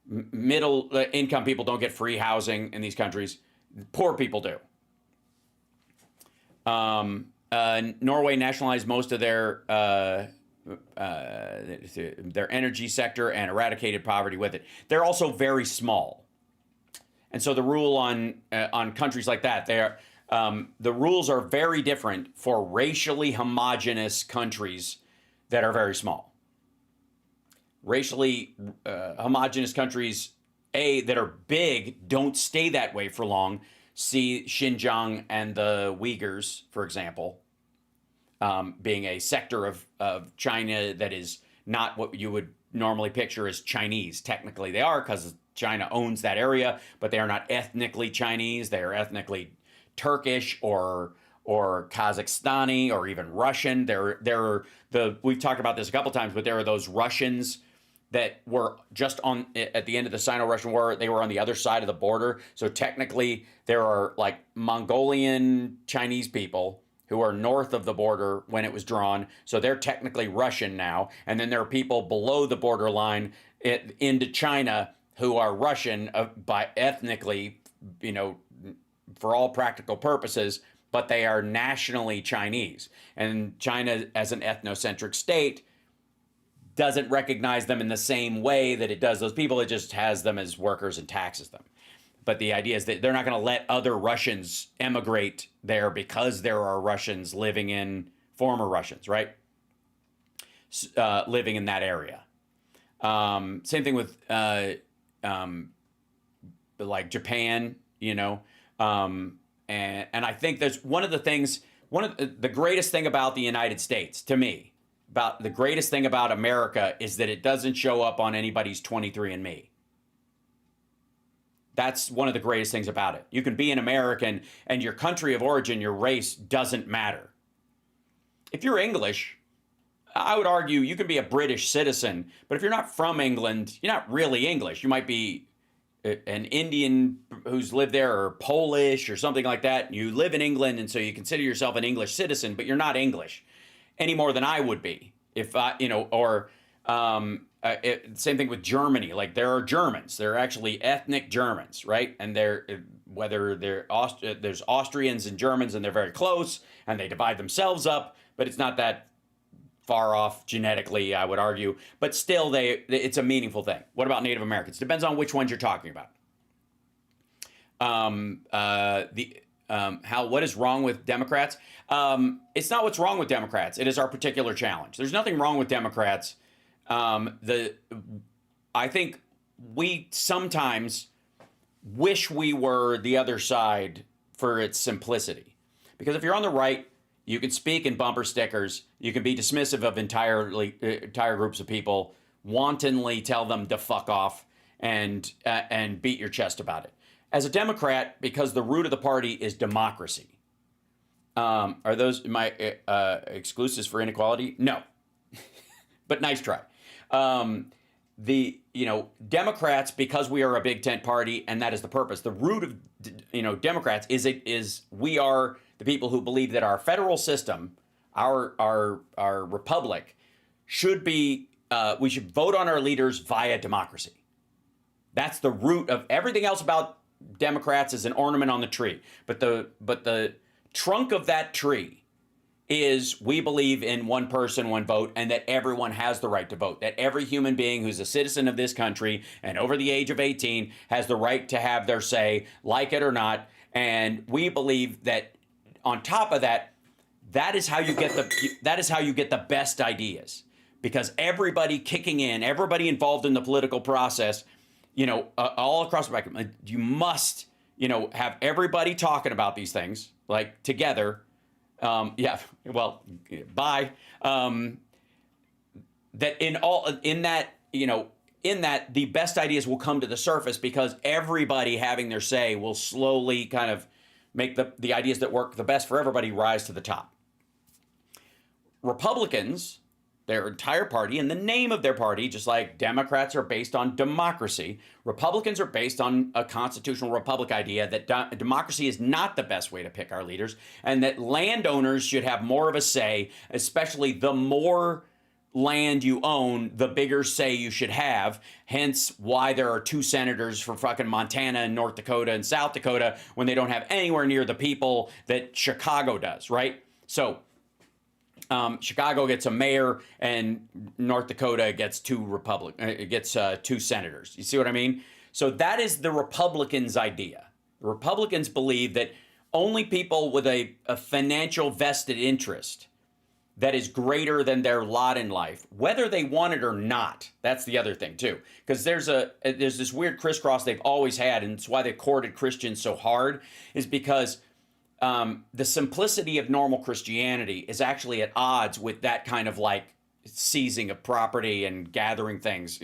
Middle income people don't get free housing in these countries. Poor people do. Norway nationalized most of their energy sector and eradicated poverty with it. They're also very small, and so the rule on countries like that, the rules are very different for racially homogenous countries that are very small. Racially homogenous countries, that are big, don't stay that way for long. See Xinjiang and the Uyghurs, for example, being a sector of China that is not what you would normally picture as Chinese. Technically they are, because China owns that area, but they are not ethnically Chinese. They are ethnically Turkish or Kazakhstani or even Russian. We've talked about this a couple times, but there are those Russians that were just at the end of the Sino-Russian War. They were on the other side of the border. So technically there are like Mongolian Chinese people who are north of the border when it was drawn. So they're technically Russian now. And then there are people below the borderline into China who are Russian by ethnically, for all practical purposes, but they are nationally Chinese. And China, as an ethnocentric state, doesn't recognize them in the same way that it does those people. It just has them as workers and taxes them. But the idea is that they're not going to let other Russians emigrate there because there are Russians living in, former Russians, right? Living in that area. Same thing with like Japan, and I think there's one of the greatest thing about the United States, to me, about the greatest thing about America, is that it doesn't show up on anybody's 23andMe. That's one of the greatest things about it. You can be an American and your country of origin, your race, doesn't matter. If you're English, I would argue you can be a British citizen, but if you're not from England, you're not really English. You might be an Indian who's lived there, or Polish or something like that. You live in England, and so you consider yourself an English citizen, but you're not English any more than I would be. If I, same thing with Germany. Like, there are Germans. They're actually ethnic Germans, right? And there's Austrians and Germans, and they're very close, and they divide themselves up, but it's not that far off genetically, I would argue. But still, it's a meaningful thing. What about Native Americans? Depends on which ones you're talking about. What is wrong with Democrats? It's not what's wrong with Democrats. It is our particular challenge. There's nothing wrong with Democrats. I think we sometimes wish we were the other side for its simplicity. Because if you're on the right, you can speak in bumper stickers. You can be dismissive of entire groups of people, wantonly tell them to fuck off, and beat your chest about it. As a Democrat, because the root of the party is democracy. Are those my exclusives for inequality? No, but nice try. Democrats, because we are a big tent party, and that is the purpose. The root of Democrats is we are the people who believe that our federal system, our republic, should be we should vote on our leaders via democracy. That's the root of everything else about Democrats is an ornament on the tree. But the trunk of that tree is we believe in one person, one vote, and that everyone has the right to vote. That every human being who's a citizen of this country and over the age of 18 has the right to have their say, like it or not. And we believe that on top of that, that is how you get the best ideas, because everybody kicking in, everybody involved in the political process, all across the spectrum, you must, have everybody talking about these things like together. Bye. That in that the best ideas will come to the surface, because everybody having their say will slowly kind of make the ideas that work the best for everybody rise to the top. Republicans, their entire party, and the name of their party, just like Democrats are based on democracy, Republicans are based on a constitutional republic idea that democracy is not the best way to pick our leaders, and that landowners should have more of a say, especially the more land you own, the bigger say you should have. Hence why there are 2 senators for fucking Montana and North Dakota and South Dakota when they don't have anywhere near the people that Chicago does, right? So Chicago gets a mayor, and North Dakota gets 2 2 senators. You see what I mean? So that is the Republicans' idea. The Republicans believe that only people with a financial vested interest that is greater than their lot in life, whether they want it or not. That's the other thing too, because there's this weird crisscross they've always had, and it's why they courted Christians so hard, is because the simplicity of normal Christianity is actually at odds with that kind of like seizing of property and gathering things.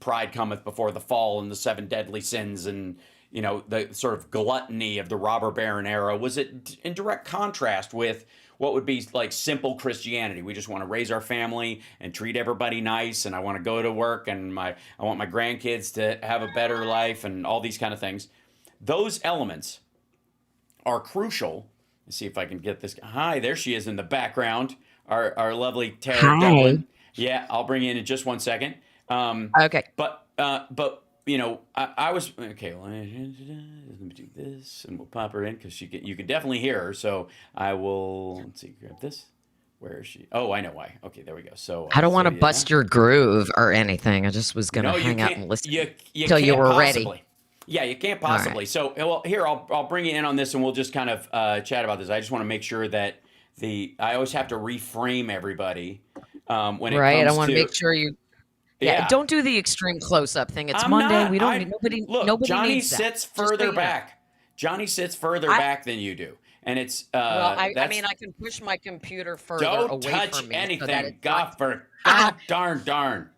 Pride cometh before the fall, and the 7 deadly sins, and the sort of gluttony of the robber baron era was in direct contrast with what would be like simple Christianity. We just want to raise our family and treat everybody nice, and I want to go to work, and I want my grandkids to have a better life, and all these kind of things. Those elements are crucial. Let's see if I can get this. Hi, there she is in the background. Our lovely Tara Devlin. Yeah, I'll bring you in just one second. Okay. But I was okay. Let me do this, and we'll pop her in because you can definitely hear her. So I will. Let's see. Grab this. Where is she? Oh, I know why. Okay, there we go. So I don't want to bust your groove or anything. I just was gonna hang out and listen until you were ready. Yeah, you can't possibly. Right. So, well, here I'll bring you in on this, and we'll just kind of chat about this. I just want to make sure that I always have to reframe everybody when it comes I want to make sure you. Yeah, don't do the extreme close-up thing. It's Monday. We don't. Nobody. Johnny needs sits further back. Johnny sits further back than you do, and it's. I can push my computer further away from me. Don't touch anything. God darn.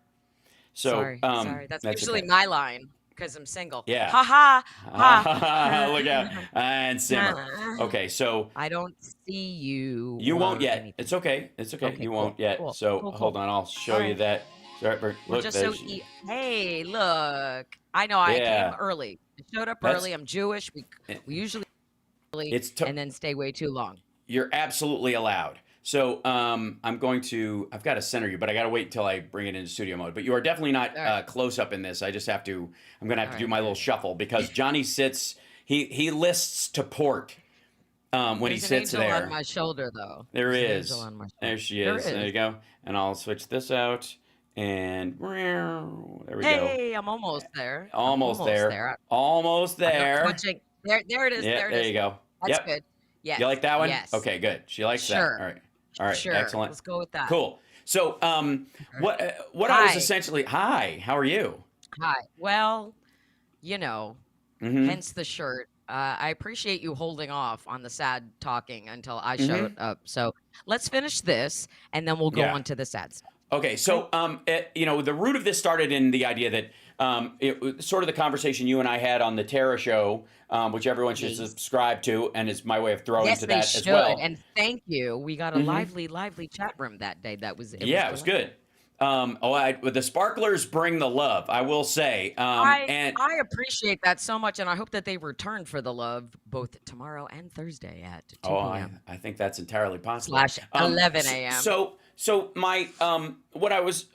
So, sorry. That's usually okay. My line. Because I'm single. Yeah. Ha ha. Look out. And simmer. Okay, so. I don't see you. You won't yet. Anything. It's okay. You won't yet. Cool. So hold on. I'll show you that. Look, hey, look. I know I came early. I showed up early. I'm Jewish. We usually and then stay way too long. You're absolutely allowed. So I've got to center you, but I got to wait until I bring it into studio mode. But you are definitely not close up in this. I'm going to have to do my little shuffle, because Johnny sits, he lists to port when he sits there. There's an angel on my shoulder, though. There is. There she is. There you go. And I'll switch this out. And there we go. Hey, I'm almost there. Almost there. There it is. Yeah, there you go. That's good. Yes. You like that one? Yes. Okay, good. She likes that. All right. Sure. Excellent. Let's go with that. Cool. So, what I was essentially, hi, how are you? Hi. Well, hence the shirt. I appreciate you holding off on the sad talking until I showed up. So let's finish this, and then we'll go on to the sad stuff. Okay. So, the root of this started in the idea that it was sort of the conversation you and I had on the Tara show, which everyone should subscribe to, and it's my way of throwing to that as well. And thank you. We got a lively chat room that day. It was good. The sparklers bring the love, I will say. I appreciate that so much, and I hope that they return for the love both tomorrow and Thursday at 2 p.m. I think that's entirely possible. /11 a.m. So my what I was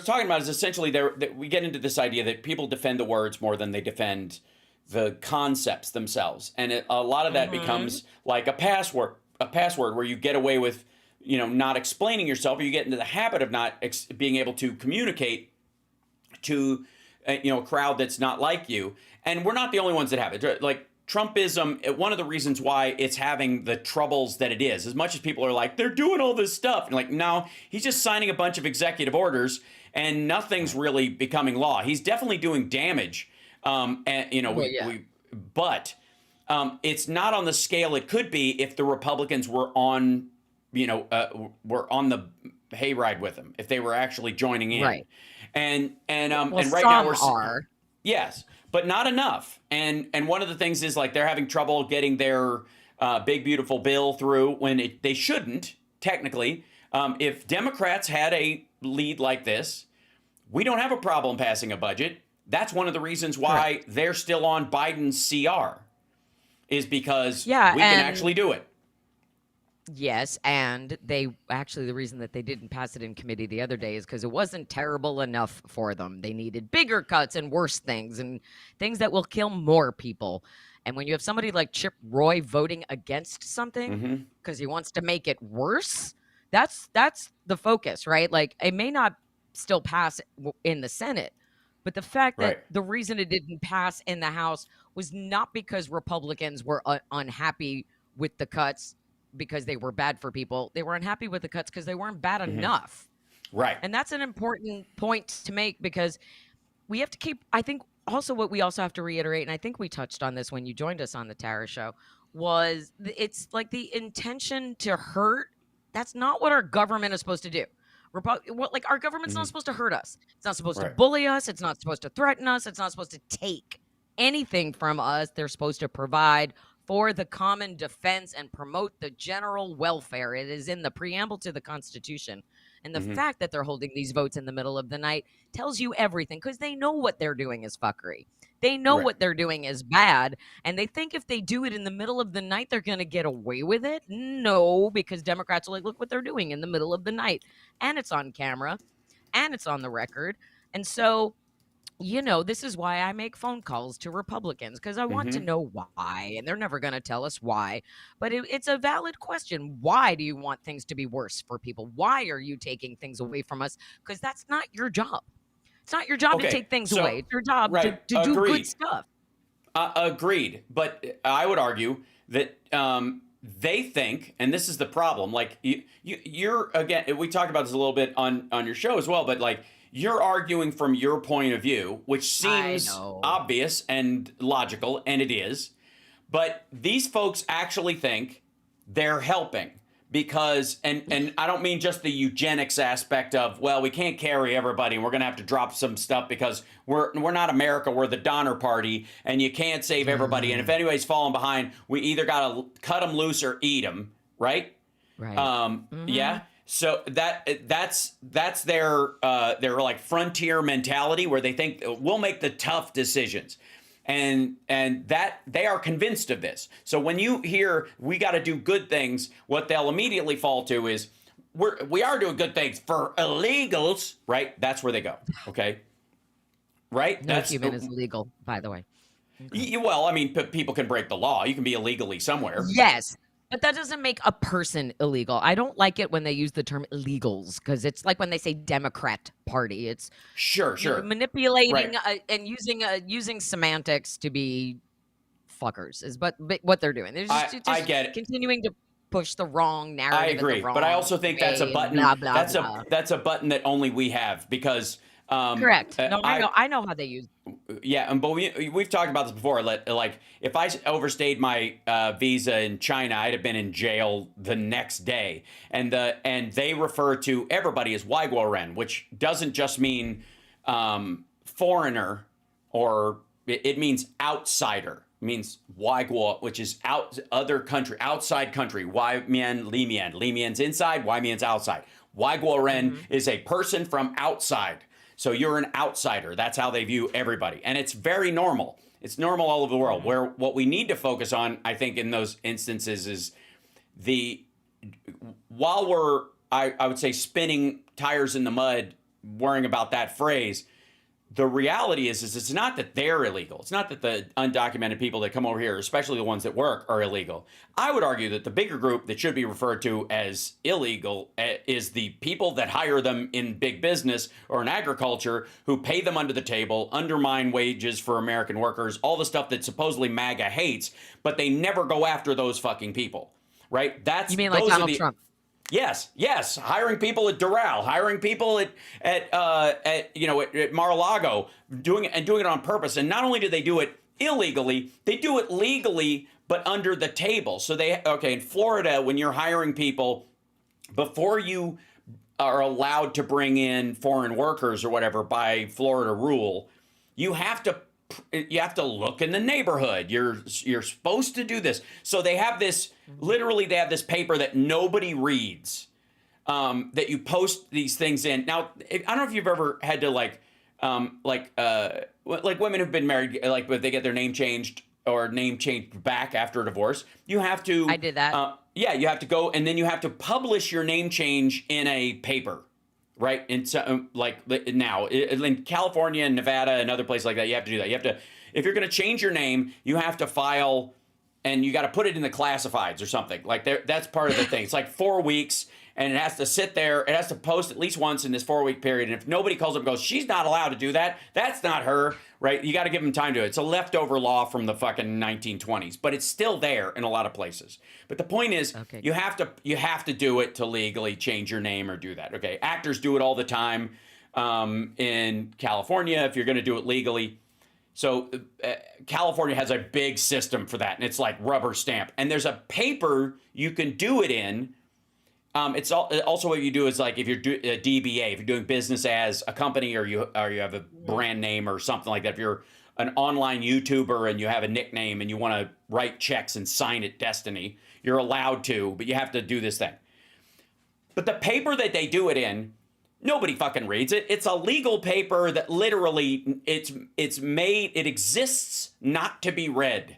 talking about is essentially that we get into this idea that people defend the words more than they defend the concepts themselves, and a lot of that becomes like a password where you get away with not explaining yourself, or you get into the habit of not being able to communicate to a crowd that's not like you. And we're not the only ones that have it. Like Trumpism, one of the reasons why it's having the troubles that it is, as much as people are like, they're doing all this stuff. And like, no, he's just signing a bunch of executive orders and nothing's really becoming law. He's definitely doing damage. And, you know, but it's not on the scale it could be if the Republicans were on, you know, were on the hayride with him, if they were actually joining in. Right. And Well, right some now we're are. Yes, but not enough. And one of the things is like they're having trouble getting their big beautiful bill through when they shouldn't technically. If Democrats had a lead like this, we don't have a problem passing a budget. That's one of the reasons why they're still on Biden's CR, is because we can actually do it. Yes, and the reason that they didn't pass it in committee the other day is because it wasn't terrible enough for them. They needed bigger cuts and worse things and things that will kill more people. And when you have somebody like Chip Roy voting against something because he wants to make it worse, that's the focus, right? Like, it may not still pass in the Senate, but the fact that the reason it didn't pass in the House was not because Republicans were unhappy with the cuts because they were bad for people. They were unhappy with the cuts because they weren't bad enough. Right. And that's an important point to make, because we have to keep, I think also what we also have to reiterate, and I think we touched on this when you joined us on the Tara Show, was it's like the intention to hurt. That's not what our government is supposed to do. Our government's not supposed to hurt us. It's not supposed to bully us. It's not supposed to threaten us. It's not supposed to take anything from us. They're supposed to provide for the common defense and promote the general welfare. It is in the preamble to the Constitution. And the fact that they're holding these votes in the middle of the night tells you everything, because they know what they're doing is fuckery. They know what they're doing is bad. And they think if they do it in the middle of the night, they're going to get away with it. No, because Democrats are like, look what they're doing in the middle of the night. And it's on camera and it's on the record. And so, you know, this is why I make phone calls to Republicans, because I want to know why, and they're never going to tell us why. But it's a valid question. Why do you want things to be worse for people? Why are you taking things away from us? Because that's not your job. It's not your job to take things away. It's your job to do good stuff. Agreed. But I would argue that they think, and this is the problem, like you're, again, we talked about this a little bit on your show as well, but like, you're arguing from your point of view, which seems obvious and logical, and it is. But these folks actually think they're helping because, and I don't mean just the eugenics aspect of, well, we can't carry everybody and we're going to have to drop some stuff because we're not America, we're the Donner Party, and you can't save everybody. And if anybody's falling behind, we either got to cut them loose or eat them, right? Right. Yeah. So that's their like frontier mentality, where they think we'll make the tough decisions, and that they are convinced of this. So when you hear we got to do good things, what they'll immediately fall to is we are doing good things for illegals, right? That's where they go. Okay, right? No human is illegal, by the way. Well, I mean, people can break the law. You can be illegally somewhere. Yes. But that doesn't make a person illegal. I don't like it when they use the term illegals, because it's like when they say Democrat Party. It's sure manipulating and using semantics to be fuckers is but what they're doing. They're just I get it. Continuing to push the wrong narrative. I agree, but I also think that's a button. That's a button that only we have, because correct. No, I know how they use. Yeah, but we've talked about this before. Like, if I overstayed my visa in China, I'd have been in jail the next day. And they refer to everybody as Waiguoren, which doesn't just mean foreigner, or it means outsider. It means Waiguo, which is outside country. Wai Mian, Li Mian. Li Mian's inside, Wai Mian's outside. Waiguoren is a person from outside. So you're an outsider. That's how they view everybody. And it's very normal. It's normal all over the world. Where what we need to focus on, I think, in those instances is while we're, I would say, spinning tires in the mud, worrying about that phrase, the reality is it's not that they're illegal. It's not that the undocumented people that come over here, especially the ones that work, are illegal. I would argue that the bigger group that should be referred to as illegal is the people that hire them in big business or in agriculture, who pay them under the table, undermine wages for American workers, all the stuff that supposedly MAGA hates, but they never go after those fucking people, right? You mean like Donald Trump? Yes. Hiring people at Doral, hiring people at Mar-a-Lago, doing it on purpose. And not only do they do it illegally, they do it legally, but under the table. So in Florida, when you're hiring people, before you are allowed to bring in foreign workers or whatever by Florida rule, you have to look in the neighborhood. You're supposed to do this. So they have this, literally they have this paper that nobody reads, that you post these things in. Now, I don't know if you've ever had to like women who've been married, like if they get their name changed or name changed back after a divorce, you have to. I did that. You have to go and then you have to publish your name change in a paper. Right. And so, now in California and Nevada and other places like that, you have to do that. You have to, if you're going to change your name, you have to file and you got to put it in the classifieds or something. Like that's part of the thing. It's like 4 weeks and it has to sit there. It has to post at least once in this 4-week period. And if nobody calls up and goes, she's not allowed to do that, that's not her. Right. You got to give them time to do it. It's a leftover law from the fucking 1920s, but it's still there in a lot of places. But the point is, you have to do it to legally change your name or do that. Okay. Actors do it all the time in California if you're going to do it legally. So California has a big system for that, and it's like rubber stamp. And there's a paper you can do it in. It's also what you do is like if you're a DBA, if you're doing business as a company or you have a brand name or something like that. If you're an online YouTuber and you have a nickname and you want to write checks and sign at Destiny, you're allowed to, but you have to do this thing. But the paper that they do it in, nobody fucking reads it. It's a legal paper that literally it's made. It exists not to be read.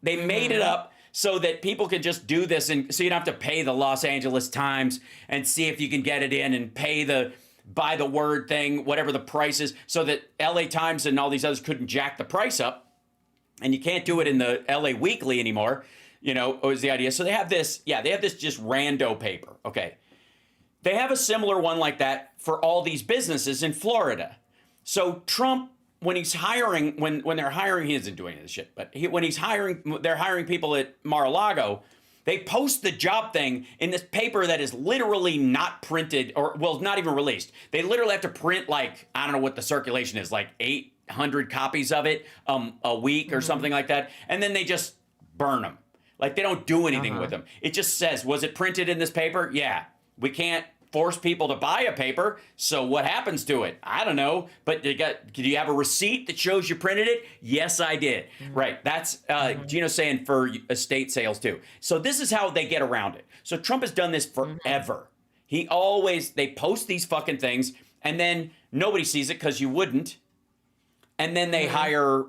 They made it up so that people can just do this, and so you don't have to pay the Los Angeles Times and see if you can get it in and pay the by the word thing, whatever the price is, so that LA Times and all these others couldn't jack the price up. And you can't do it in the LA Weekly anymore, was the idea. So they have this just rando paper. Okay. They have a similar one like that for all these businesses in Florida. So Trump, when he's hiring, when they're hiring, he isn't doing this shit, but they're hiring people at Mar-a-Lago, they post the job thing in this paper that is literally not printed not even released. They literally have to print like, I don't know what the circulation is, like 800 copies of it a week or something like that. And then they just burn them. Like they don't do anything with them. It just says, was it printed in this paper? Yeah. We can't force people to buy a paper, so what happens to it? I don't know, but do you have a receipt that shows you printed it? Yes, I did. Right, that's Gino saying for estate sales too. So this is how they get around it. So Trump has done this forever. They post these fucking things, and then nobody sees it because you wouldn't, and then they hire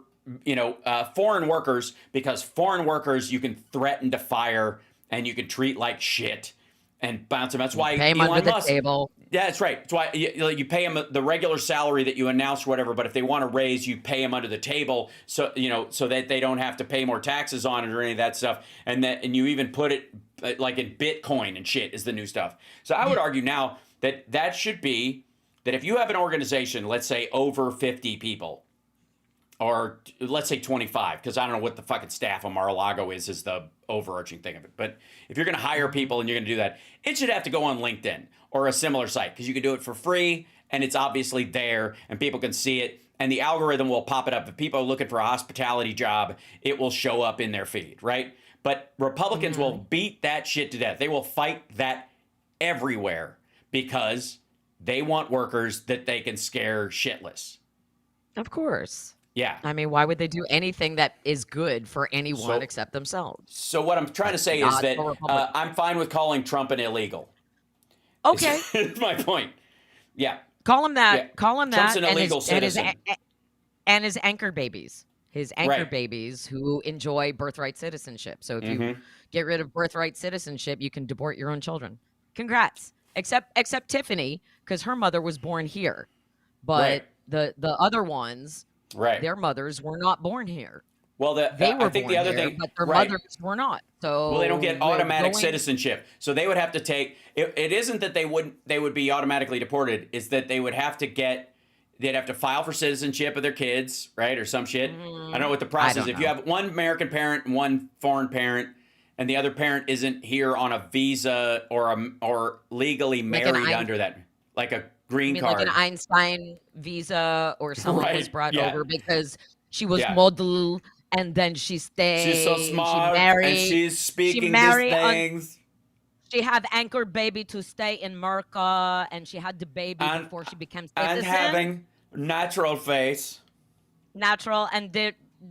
foreign workers, because foreign workers you can threaten to fire and you can treat like shit and bounce them. That's why pay them under the table. Yeah, that's right. That's why you pay them the regular salary that you announce, or whatever. But if they want to raise, you pay them under the table, so that they don't have to pay more taxes on it or any of that stuff. And you even put it like in Bitcoin and shit is the new stuff. So I would argue now that should be that if you have an organization, let's say over 50 people, or let's say 25, because I don't know what the fucking staff of Mar-a-Lago is the overarching thing of it. But if you're going to hire people and you're going to do that, it should have to go on LinkedIn or a similar site, because you can do it for free and it's obviously there and people can see it, and the algorithm will pop it up. If people are looking for a hospitality job, it will show up in their feed, right? But Republicans will beat that shit to death. They will fight that everywhere because they want workers that they can scare shitless. Of course. Yeah. I mean, why would they do anything that is good for anyone except themselves? So what I'm trying to say is that I'm fine with calling Trump an illegal. Okay. That's my point. Yeah. Call him that. Yeah. Call him Trump's that. an illegal citizen. And his anchor babies. His anchor babies who enjoy birthright citizenship. So if you get rid of birthright citizenship, you can deport your own children. Congrats. Except Tiffany, because her mother was born here. But The other ones, Right. their mothers were not born here. Well, They I were think born the other here, thing, but their right. mothers were not. So Well, they don't get we're automatic going- citizenship, so they would have to take. It isn't that they would be automatically deported. It's that they would have to they'd have to file for citizenship of their kids, right, or some shit. I don't know what the process is. don't If you know. have one American parent and one foreign parent, and the other parent isn't here on a visa or legally Like an married under that, like a green card, like an Einstein visa or someone was Right, brought yeah. over because she was Yeah. model and then she stayed. she's so smart She married. and she's speaking these married things. She had anchor baby to stay in America, and she had the baby And- before she became And citizen. having natural face. Natural, and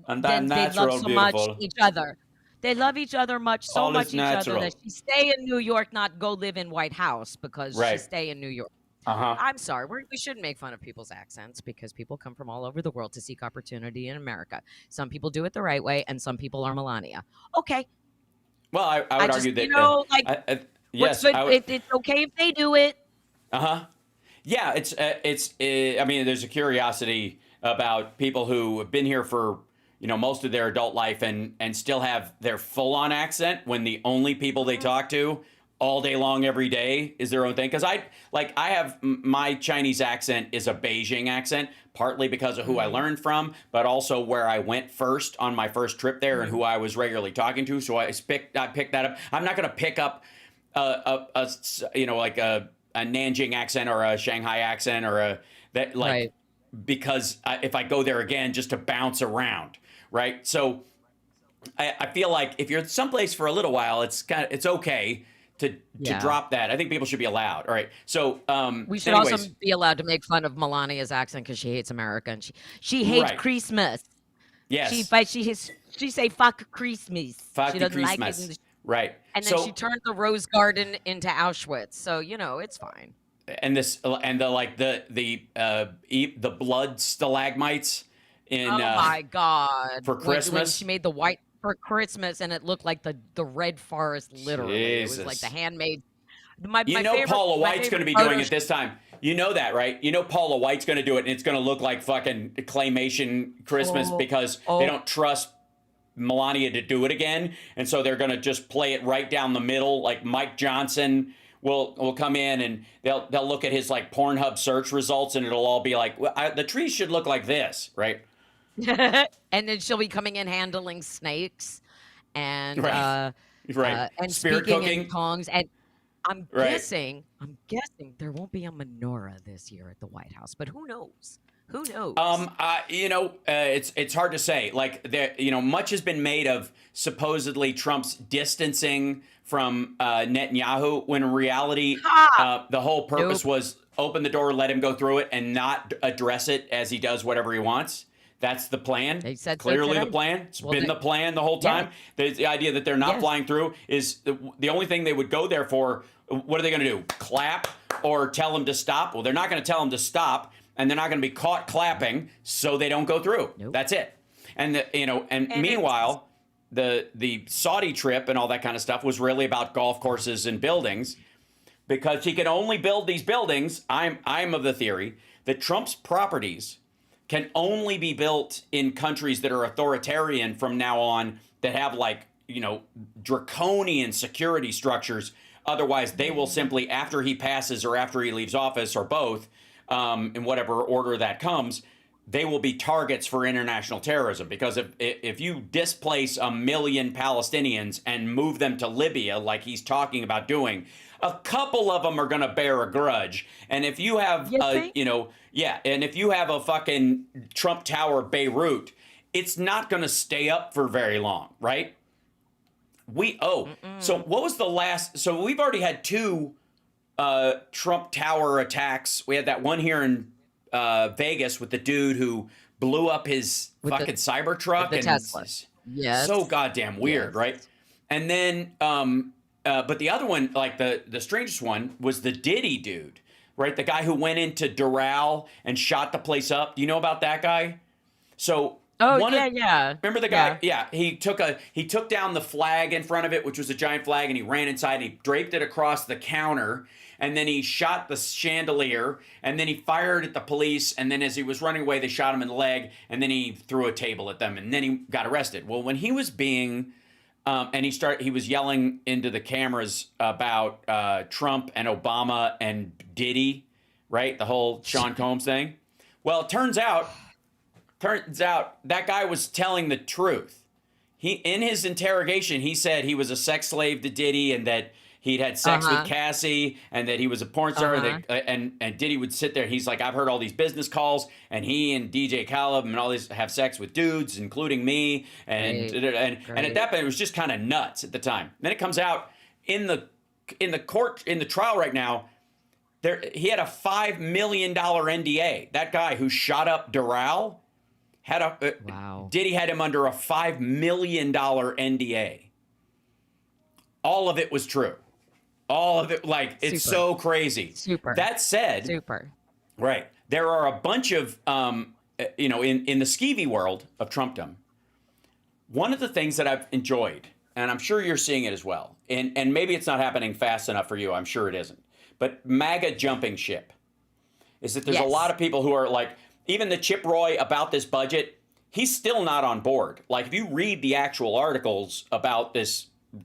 And then that they natural, love so much beautiful. each other. They love each other so All much is each other natural. that she stay in New York, not go live in White House because she Right. stay in New York. Uh-huh. I'm sorry, we shouldn't make fun of people's accents because people come from all over the world to seek opportunity in America. Some people do it the right way, and some people are Melania. Okay, Well, I would I just, argue that. you know, like, yes, but I would, it's okay if they do it. uh-huh. Yeah, I mean, there's a curiosity about people who have been here for, most of their adult life and still have their full-on accent when the only people they talk to all day long every day is their own thing. Because I have my Chinese accent is a Beijing accent, partly because of who I learned from, but also where I went first on my first trip there and who I was regularly talking to. So I picked that up. I'm not going to pick up a Nanjing accent or a Shanghai accent or Right. because if I go there again just to bounce around, right? So I feel like if you're someplace for a little while, it's okay to Yeah. drop that. I think people should be allowed. All right. So We should anyways, also be allowed to make fun of Melania's accent because she hates America and she hates Right. Christmas. yes, She say fuck Christmas. fuck she the doesn't like Christmas. it. Right. And then so, she turned the Rose Garden into Auschwitz. So, it's fine. and the blood stalagmites in Oh my God. for When Christmas? she made the white for Christmas and it looked like the red forest, literally. It was like Jesus. the handmade. Paula White's going to be doing it this. this time. You know that, right? Paula White's going to do it, and it's going to look like fucking claymation Christmas because they don't trust Melania to do it again, and so they're going to just play it right down the middle. Like Mike Johnson will come in and they'll look at his like Pornhub search results, and it'll all be like, the trees should look like this, right? And then she'll be coming in handling snakes and Right. Right. and Spirit speaking cooking. in tongues. And I'm Right. guessing there won't be a menorah this year at the White House, but who knows? Who knows? It's hard to say. Like much has been made of supposedly Trump's distancing from Netanyahu, when in reality, the whole purpose was open the door, let him go through it, and not address it as he does whatever he wants. That's the plan. They said so clearly today. the plan. It's Well, been the plan the whole time. The idea that they're not Yes. flying through is the only thing they would go there for. What are they going to do? Clap or tell them to stop? Well, they're not going to tell them to stop, and they're not going to be caught clapping, so they don't go through. Nope. That's it. And meanwhile, the Saudi trip and all that kind of stuff was really about golf courses and buildings, because he can only build these buildings. I'm of the theory that Trump's properties can only be built in countries that are authoritarian from now on, that have draconian security structures. Otherwise, they will simply, after he passes or after he leaves office or both, in whatever order that comes, they will be targets for international terrorism. Because if you displace 1 million Palestinians and move them to Libya, like he's talking about doing, a couple of them are going to bear a grudge. And if you have, and if you have a fucking Trump Tower Beirut, it's not going to stay up for very long, right? So what was the last? So we've already had 2 Trump Tower attacks. We had that one here in Vegas with the dude who blew up his fucking Cybertruck. the and Tesla. Yes. So goddamn weird, Yes. right? And then, but the other one, like the strangest one, was the Diddy dude, right? The guy who went into Doral and shot the place up. Do you know about that guy? So Oh One yeah, of, yeah. remember the guy? Yeah, he took down the flag in front of it, which was a giant flag, and he ran inside and he draped it across the counter, and then he shot the chandelier, and then he fired at the police, and then as he was running away, they shot him in the leg, and then he threw a table at them, and then he got arrested. Well, when he was being and he was yelling into the cameras about Trump and Obama and Diddy, right? The whole Sean Combs thing. Well, it turns out that guy was telling the truth. In his interrogation, he said he was a sex slave to Diddy and that he'd had sex with Cassie and that he was a porn star. And Diddy would sit there. He's like, I've heard all these business calls, and he and DJ Khaled and all these have sex with dudes, including me. And at that point, it was just kind of nuts at the time. Then it comes out in the trial right now. He had a $5 million NDA. That guy who shot up Doral had Diddy had him under a $5 million NDA. All of it was true. All of it, like, it's so crazy. Super. That said, right, there are a bunch of, in the skeevy world of Trumpdom, one of the things that I've enjoyed, and I'm sure you're seeing it as well, and maybe it's not happening fast enough for you, I'm sure it isn't, but MAGA jumping ship, is that there's a lot of people who are like, even the Chip Roy about this budget, he's still not on board. Like, if you read the actual articles about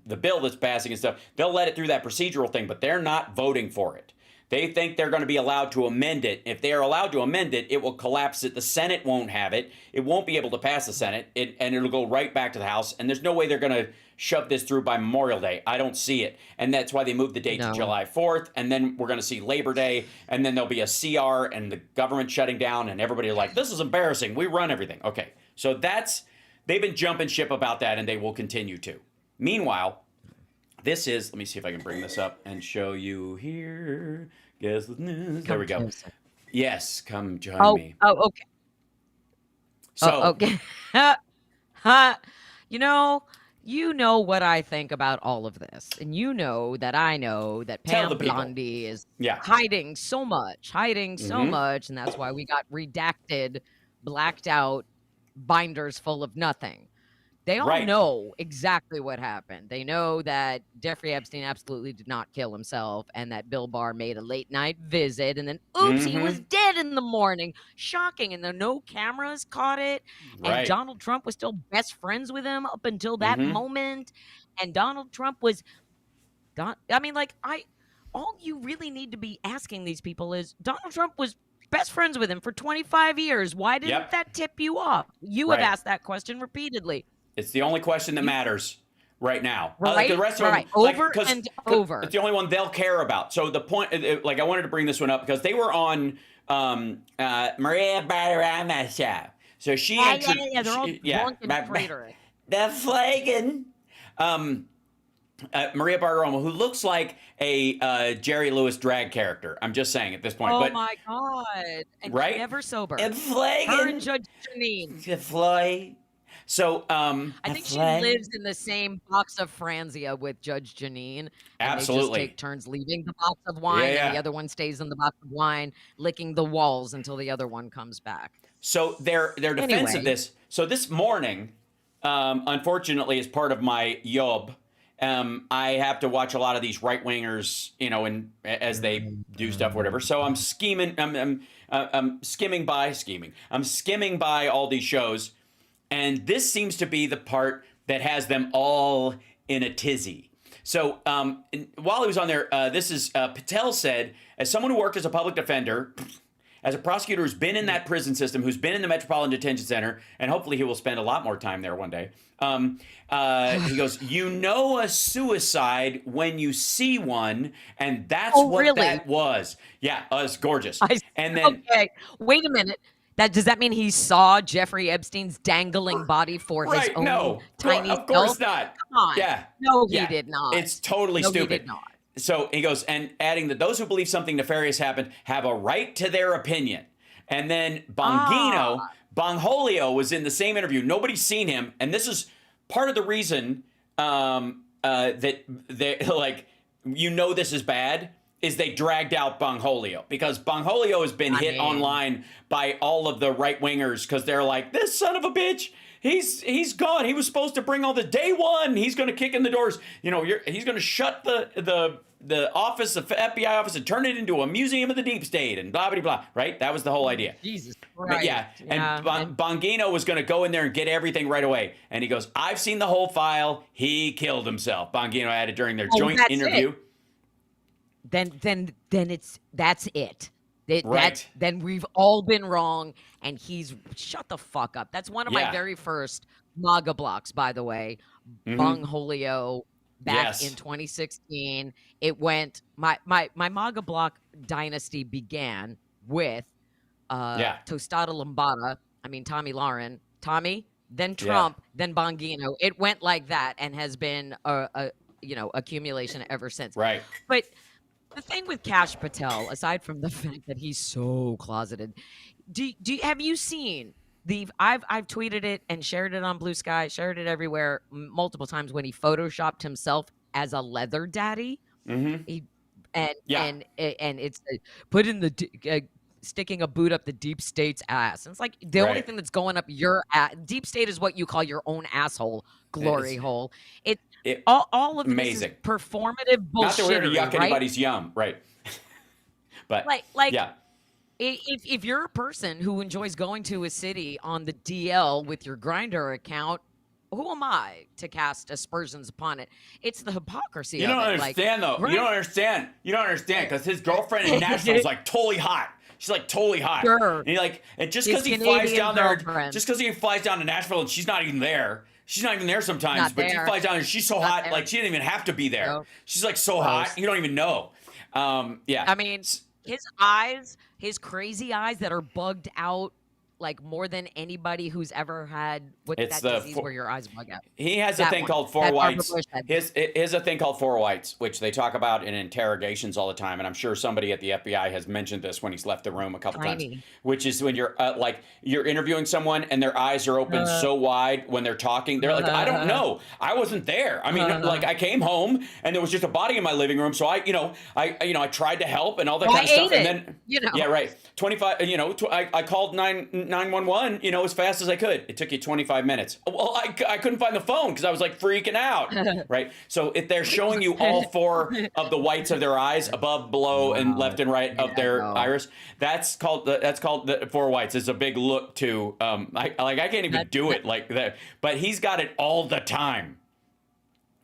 the bill that's passing and stuff, they'll let it through that procedural thing, but they're not voting for it. They think they're going to be allowed to amend it. If they are allowed to amend it, it will collapse it. The Senate won't have it. It won't be able to pass the Senate, and it'll go right back to the House. And there's no way they're going to shove this through by Memorial Day. I don't see it. And that's why they moved the date to July 4th. And then we're going to see Labor Day. And then there'll be a CR and the government shutting down. And everybody like, this is embarrassing. We run everything. Okay. So they've been jumping ship about that, and they will continue to. Meanwhile, let me see if I can bring this up and show you here. Guess the news. There we go. Yes, come join me. Oh, okay. So, okay. You know what I think about all of this. And you know that I know that Pam Blondie is hiding so much. And that's why we got redacted, blacked out binders full of nothing. They all know exactly what happened. They know that Jeffrey Epstein absolutely did not kill himself and that Bill Barr made a late night visit and then, oops, he was dead in the morning. Shocking. And no cameras caught it. And Donald Trump was still best friends with him up until that moment. And Donald Trump was, all you really need to be asking these people is Donald Trump was best friends with him for 25 years. Why didn't that tip you off? You have asked that question repeatedly. It's the only question that matters right now. Right, the rest of them, over and over. It's the only one they'll care about. So the point, I wanted to bring this one up because they were on Maria Bartiromo's show. So she they're all drunk and traitorous. The flagon. Maria Bartiromo, who looks like a Jerry Lewis drag character. I'm just saying at this point. Oh my God! And never sober. And flagon. Her and Judge Janine. Floyd. So, I think she lives in the same box of Franzia with Judge Janine. And they just take turns leaving the box of wine, and the other one stays in the box of wine, licking the walls until the other one comes back. So their defense of this. So this morning, unfortunately, as part of my job, I have to watch a lot of these right wingers, and as they do stuff, whatever. So I'm scheming. I'm skimming by all these shows. And this seems to be the part that has them all in a tizzy. So while he was on there, Patel said, as someone who worked as a public defender, as a prosecutor who's been in that prison system, who's been in the Metropolitan Detention Center, and hopefully he will spend a lot more time there one day. He goes, a suicide when you see one, and that's what that was. Yeah, it's gorgeous. Okay, wait a minute. Does that mean he saw Jeffrey Epstein's dangling body for his own tiny self? Of course not. Come on. Yeah. No, he did not. It's totally stupid. He did not. So he goes, and adding that those who believe something nefarious happened have a right to their opinion. And then Bongholio was in the same interview. Nobody's seen him. And this is part of the reason that they this is bad is they dragged out Bongholio, because Bongholio has been hit online by all of the right wingers because they're like, this son of a bitch, he's gone. He was supposed to bring all the day one. He's going to kick in the doors. You know, he's going to shut the office, the FBI office, and turn it into a museum of the deep state and blah blah blah. Right? That was the whole idea. Jesus But Christ. yeah, and Bongino was going to go in there and get everything right away. And he goes, I've seen the whole file. He killed himself. Bongino added during their joint interview. Then that's it. Right. Then we've all been wrong, and he's shut the fuck up. That's one of my Yeah. very first MAGA blocks, by the way. Bongholio back in 2016. It went my MAGA block dynasty began with Tostada Lambada. I mean Tommy Lauren, Tommy, then Trump, then Bongino. It went like that and has been a accumulation ever since. Right. But the thing with Kash Patel, aside from the fact that he's so closeted, have you seen I've tweeted it and shared it on Blue Sky, shared it everywhere multiple times when he photoshopped himself as a leather daddy. And it's put in the sticking a boot up the deep state's ass. And it's like the only thing that's going up your ass. Deep state is what you call your own asshole, glory hole. All of amazing. This is performative bullshit. Not that we're here to yuck anybody's yum, right? But if you're a person who enjoys going to a city on the DL with your Grindr account, who am I to cast aspersions upon it? It's the hypocrisy. You don't understand, though. You don't understand. You don't understand because his girlfriend in Nashville is like totally hot. She's like totally hot. Sure. And just because he flies down there, just because he flies down to Nashville and she's not even there. She's not even there sometimes, but he flies down and she's so hot, like she didn't even have to be there. Nope. She's like so hot, you don't even know. I mean, his eyes, his crazy eyes that are bugged out like more than anybody who's ever had disease where your eyes bug out. He has a thing called four whites. His a thing called four whites, which they talk about in interrogations all the time. And I'm sure somebody at the FBI has mentioned this when he's left the room a couple times. Which is when you're you're interviewing someone and their eyes are open so wide when they're talking. They're like, I don't know. I wasn't there. I mean, I came home and there was just a body in my living room. So I tried to help and all that kind of stuff. And then, yeah, right. 25, I called 911, as fast as I could. It took you 25 minutes. Well, I couldn't find the phone because I was like freaking out, right? So if they're showing you all four of the whites of their eyes, above, below, and left and right of their iris, that's called the four whites. It's a big look too. I can't even do it like that, but he's got it all the time.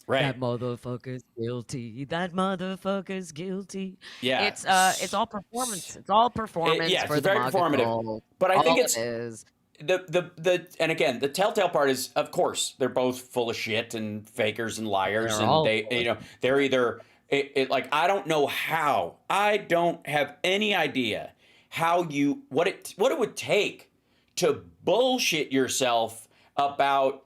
Right. That motherfucker's guilty. That motherfucker's guilty. Yeah. It's all performance. It's all performance. It's for very the performative. But I think it is. And again, the telltale part is, of course, they're both full of shit and fakers and liars, they're either I don't know how. I don't have any idea how what it would take to bullshit yourself about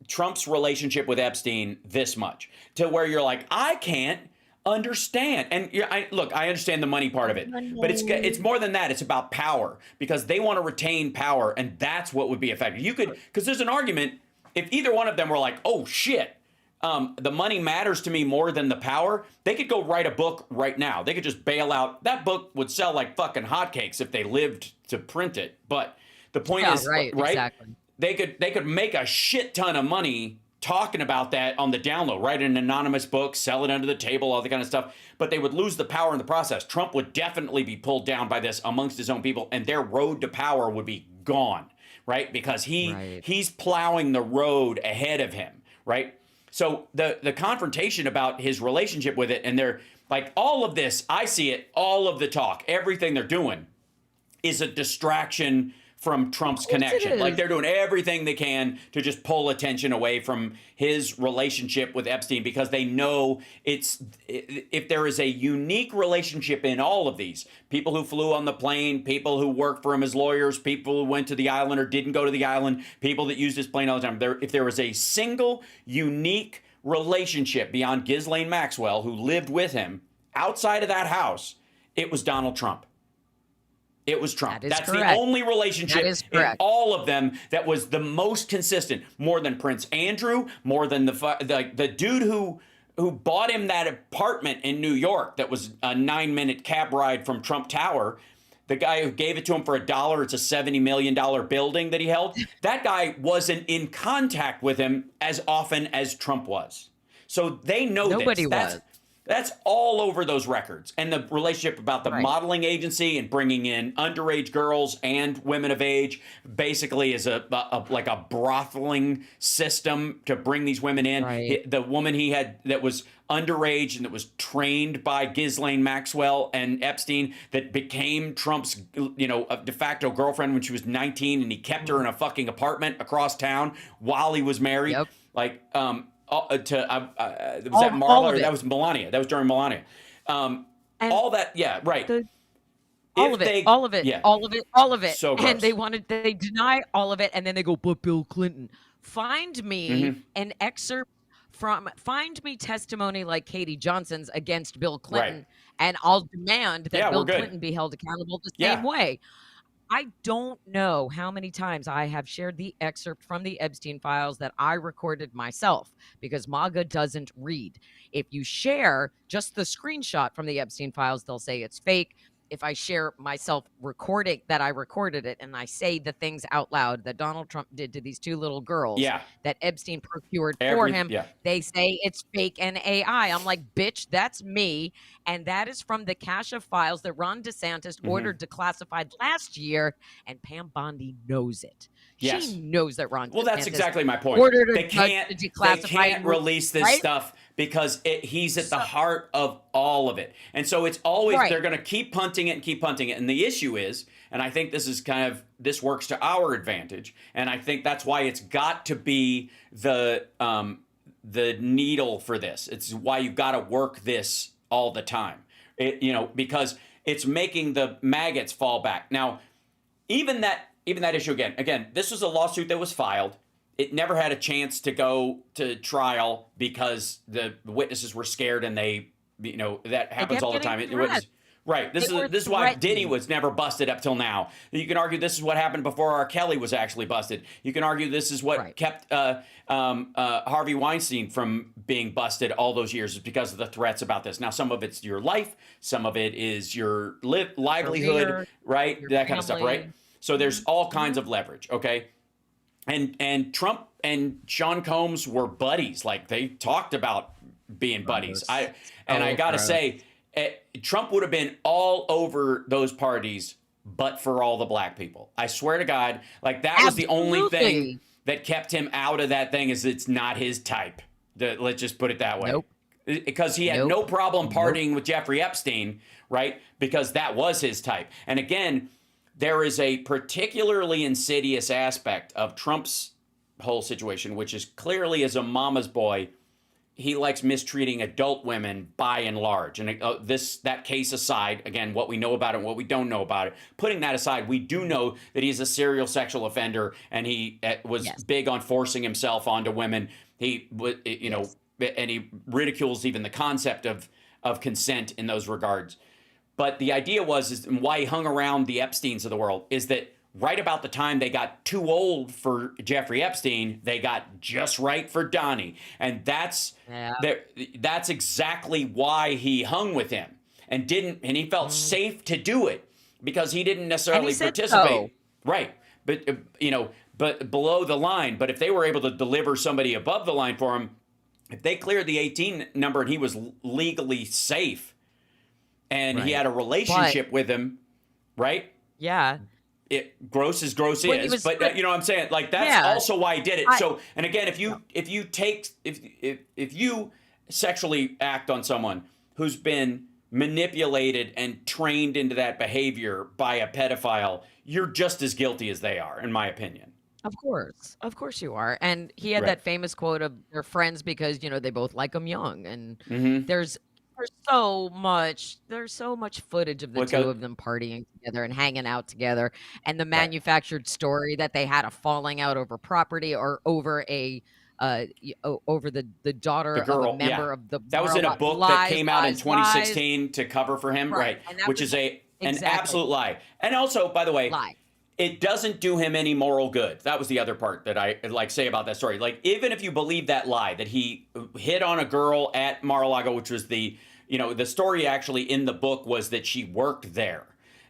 Trump's relationship with Epstein this much to where you're like, I can't understand. And I understand the money part of it, but it's more than that. It's about power because they want to retain power, and that's what would be effective. Because there's an argument if either one of them were like, oh shit, the money matters to me more than the power. They could go write a book right now. They could just bail out. That book would sell like fucking hotcakes if they lived to print it. But the point is, right? Exactly. They could make a shit ton of money talking about that on the download, write an anonymous book, sell it under the table, all that kind of stuff. But they would lose the power in the process. Trump would definitely be pulled down by this amongst his own people, and their road to power would be gone, right? Because he's plowing the road ahead of him, right? So the confrontation about his relationship with it, and they're like, all of this, I see it, all of the talk, everything they're doing is a distraction from Trump's connection. Like they're doing everything they can to just pull attention away from his relationship with Epstein because they know if there is a unique relationship in all of these, people who flew on the plane, people who worked for him as lawyers, people who went to the island or didn't go to the island, people that used his plane all the time. If there was a single unique relationship beyond Ghislaine Maxwell, who lived with him outside of that house, it was Donald Trump. It was Trump. That's correct. The only relationship in all of them that was the most consistent, more than Prince Andrew, more than the dude who who bought him that apartment in New York that was a 9-minute cab ride from Trump Tower, the guy who gave it to him for $1, it's a $70 million building that he held, that guy wasn't in contact with him as often as Trump was. So they know Nobody this. was. That's all over those records. And the relationship about the modeling agency and bringing in underage girls and women of age basically is like a brothling system to bring these women in. Right. The woman he had that was underage and that was trained by Ghislaine Maxwell and Epstein that became Trump's, de facto girlfriend when she was 19, and he kept her in a fucking apartment across town while he was married. Yep. Like, was that Marla or that was Melania? That was during Melania. All that, yeah, right. All of it. So and gross. they deny all of it, and then they go, but Bill Clinton. Find me an excerpt find me testimony like Katie Johnson's against Bill Clinton, and I'll demand that Bill Clinton be held accountable the same way. I don't know how many times I have shared the excerpt from the Epstein files that I recorded myself, because MAGA doesn't read. If you share just the screenshot from the Epstein files, they'll say it's fake. If I share myself recording that I recorded it and I say the things out loud that Donald Trump did to these two little girls that Epstein procured for him, they say it's fake and AI. I'm like, bitch, that's me. And that is from the cache of files that Ron DeSantis ordered declassified last year, and Pam Bondi knows it. Yes. She knows that Ron DeSantis Well, that's exactly my point. They can't release this stuff because he's at the heart of all of it. And so it's always, they're going to keep punting it and keep punting it. And the issue is, and I think this is this works to our advantage. And I think that's why it's got to be the needle for this. It's why you've got to work this all the time, because it's making the maggots fall back. Now, even that issue again, this was a lawsuit that was filed. It never had a chance to go to trial because the witnesses were scared, and that happens all the time. This is why Diddy was never busted up till now. You can argue this is what happened before R. Kelly was actually busted. You can argue this is what kept Harvey Weinstein from being busted all those years, is because of the threats about this. Now, some of it's your life, some of it is your livelihood, career, right? your That kind of stuff, family. right? So there's all kinds of leverage, okay? And Trump and Sean Combs were buddies. Like, they talked about being buddies. I got to say, Trump would have been all over those parties, but for all the black people. I swear to God, like, that was the only thing that kept him out of that thing, is it's not his type. Let's just put it that way. Nope. Because he had no problem partying with Jeffrey Epstein, right? Because that was his type. And again, there is a particularly insidious aspect of Trump's whole situation, which is clearly, as a mama's boy, he likes mistreating adult women by and large. And that case aside, again, what we know about it and what we don't know about it, putting that aside, we do know that he's a serial sexual offender, and he was big on forcing himself onto women. He and he ridicules even the concept of consent in those regards. But the idea and why he hung around the Epsteins of the world, is that right about the time they got too old for Jeffrey Epstein, they got just right for Donnie. And that's exactly why he hung with him and he felt safe to do it, because he didn't necessarily participate. Right. But, but below the line. But if they were able to deliver somebody above the line for him, if they cleared the 18 number and he was legally safe, and he had a relationship with him, right? Yeah. Gross is, but you know what I'm saying? Like, that's also why he did it. And again, if you sexually act on someone who's been manipulated and trained into that behavior by a pedophile, you're just as guilty as they are, in my opinion. Of course you are. And he had that famous quote of they're friends because, they both like him young. And there's so much footage of the two of them partying together and hanging out together, and the manufactured story that they had a falling out over property or over over the daughter of a member of the that was in a book that came out in 2016 to cover for him, right? Which is an absolute lie. And also, by the way, it doesn't do him any moral good. That was the other part that I say about that story. Like, even if you believe that lie that he hit on a girl at Mar-a-Lago, which was the story actually in the book was that she worked there,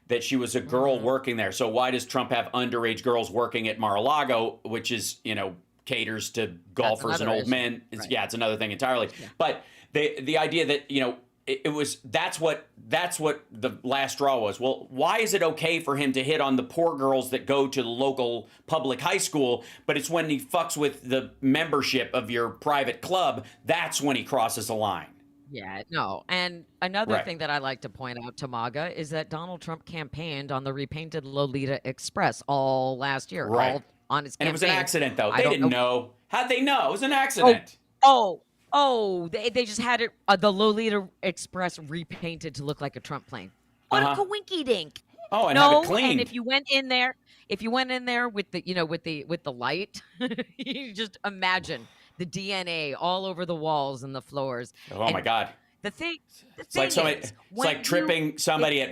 that she was a girl working there. So why does Trump have underage girls working at Mar-a-Lago, which is, caters to golfers and old men? Right. Yeah, it's another thing entirely. Yeah. But the idea that, that's what the last straw was. Well, why is it okay for him to hit on the poor girls that go to the local public high school, but it's when he fucks with the membership of your private club, that's when he crosses a line? Yeah, no. And another thing that I like to point out to MAGA is that Donald Trump campaiged on the repainted Lolita Express all last year, all on his campaign. And it was an accident, though. They didn't know. How'd they know? It was an accident. They just had it, the Lolita Express repainted to look like a Trump plane. What a coinky dink. Oh, and have it cleaned. And if you went in there with the with the light, you just imagine the DNA all over the walls and the floors. Oh, my God. It's like tripping somebody at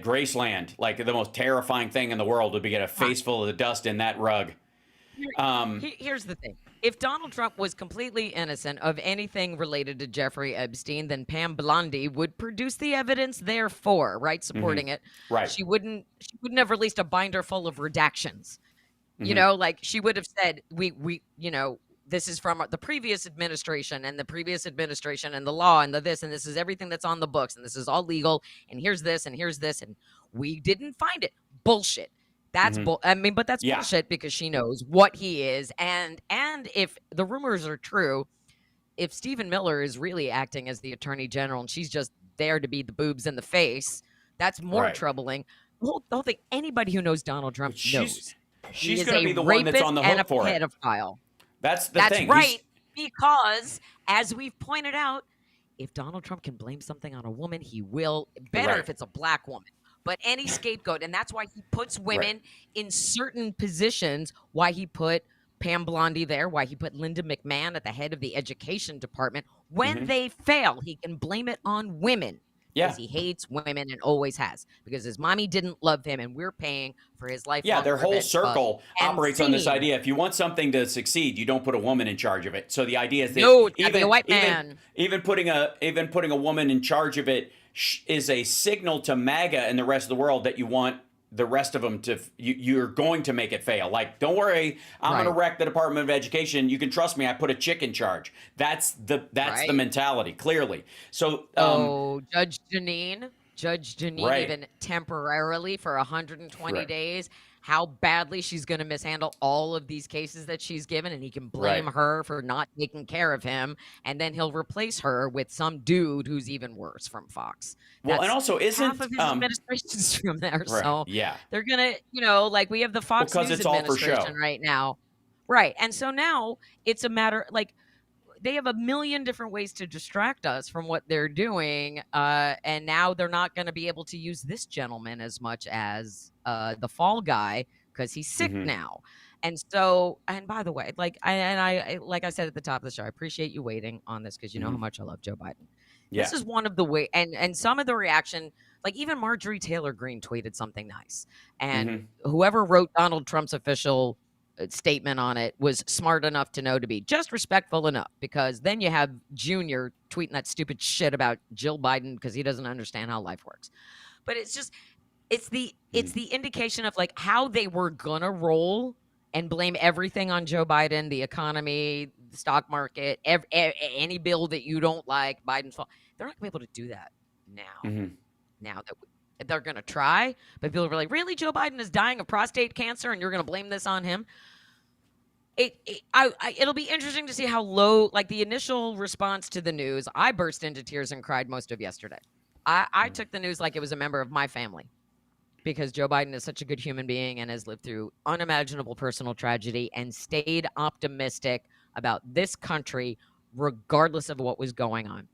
Graceland. Like, the most terrifying thing in the world would be get a face full of the dust in that rug. Here's the thing. If Donald Trump was completely innocent of anything related to Jeffrey Epstein, then Pam Bondi would produce the evidence therefore, right, supporting it. Right. She wouldn't have released a binder full of redactions. Like, she would have said, we this is from the previous administration and the law and this is everything that's on the books and this is all legal and here's this and we didn't find it. Bullshit. That's but that's bullshit because she knows what he is. And if the rumors are true, if Stephen Miller is really acting as the attorney general and she's just there to be the boobs in the face, that's more troubling. The whole thing, anybody who knows Donald Trump knows. She's going to be the one that's on the hook for it. Pedophile. That's the thing. That's right. Because, as we've pointed out, if Donald Trump can blame something on a woman, he will. Better if it's a black woman. But any scapegoat, and that's why he puts women in certain positions, why he put Pam Bondi there, why he put Linda McMahon at the head of the education department. When they fail, he can blame it on women. Because he hates women and always has. Because his mommy didn't love him, and we're paying for his life. Yeah, their whole circle operates on this idea. If you want something to succeed, you don't put a woman in charge of it. So the idea is that a white man. Even putting a woman in charge of it is a signal to MAGA and the rest of the world that you want the rest of them to, you're going to make it fail. Like, don't worry, I'm going to wreck the Department of Education. You can trust me. I put a chick in charge. That's the mentality, clearly. So, Judge Janine, even temporarily for 120 days, how badly she's going to mishandle all of these cases that she's given, and he can blame her for not taking care of him, and then he'll replace her with some dude who's even worse from Fox. Well, and also half of his administration's from there, so they're gonna, like we have the Fox News administration right now, right? And so now it's a matter like they have a million different ways to distract us from what they're doing, and now they're not going to be able to use this gentleman as much as the fall guy because he's sick now. And so, and by the way, like I said at the top of the show, I appreciate you waiting on this because you know how much I love Joe Biden. This is one of the way, and some of the reaction, like even Marjorie Taylor Greene tweeted something nice, and whoever wrote Donald Trump's official statement on it was smart enough to know to be just respectful enough, because then you have Junior tweeting that stupid shit about Jill Biden because he doesn't understand how life works. But it's just, it's the indication of like how they were gonna roll and blame everything on Joe Biden, the economy, the stock market, any bill that you don't like, Biden's fault. They're not gonna be able to do that now. Now that they're going to try, but people are like, really? Joe Biden is dying of prostate cancer and you're going to blame this on him? It'll be interesting to see how low, like the initial response to the news. I burst into tears and cried most of yesterday. I took the news like it was a member of my family because Joe Biden is such a good human being and has lived through unimaginable personal tragedy and stayed optimistic about this country regardless of what was going on.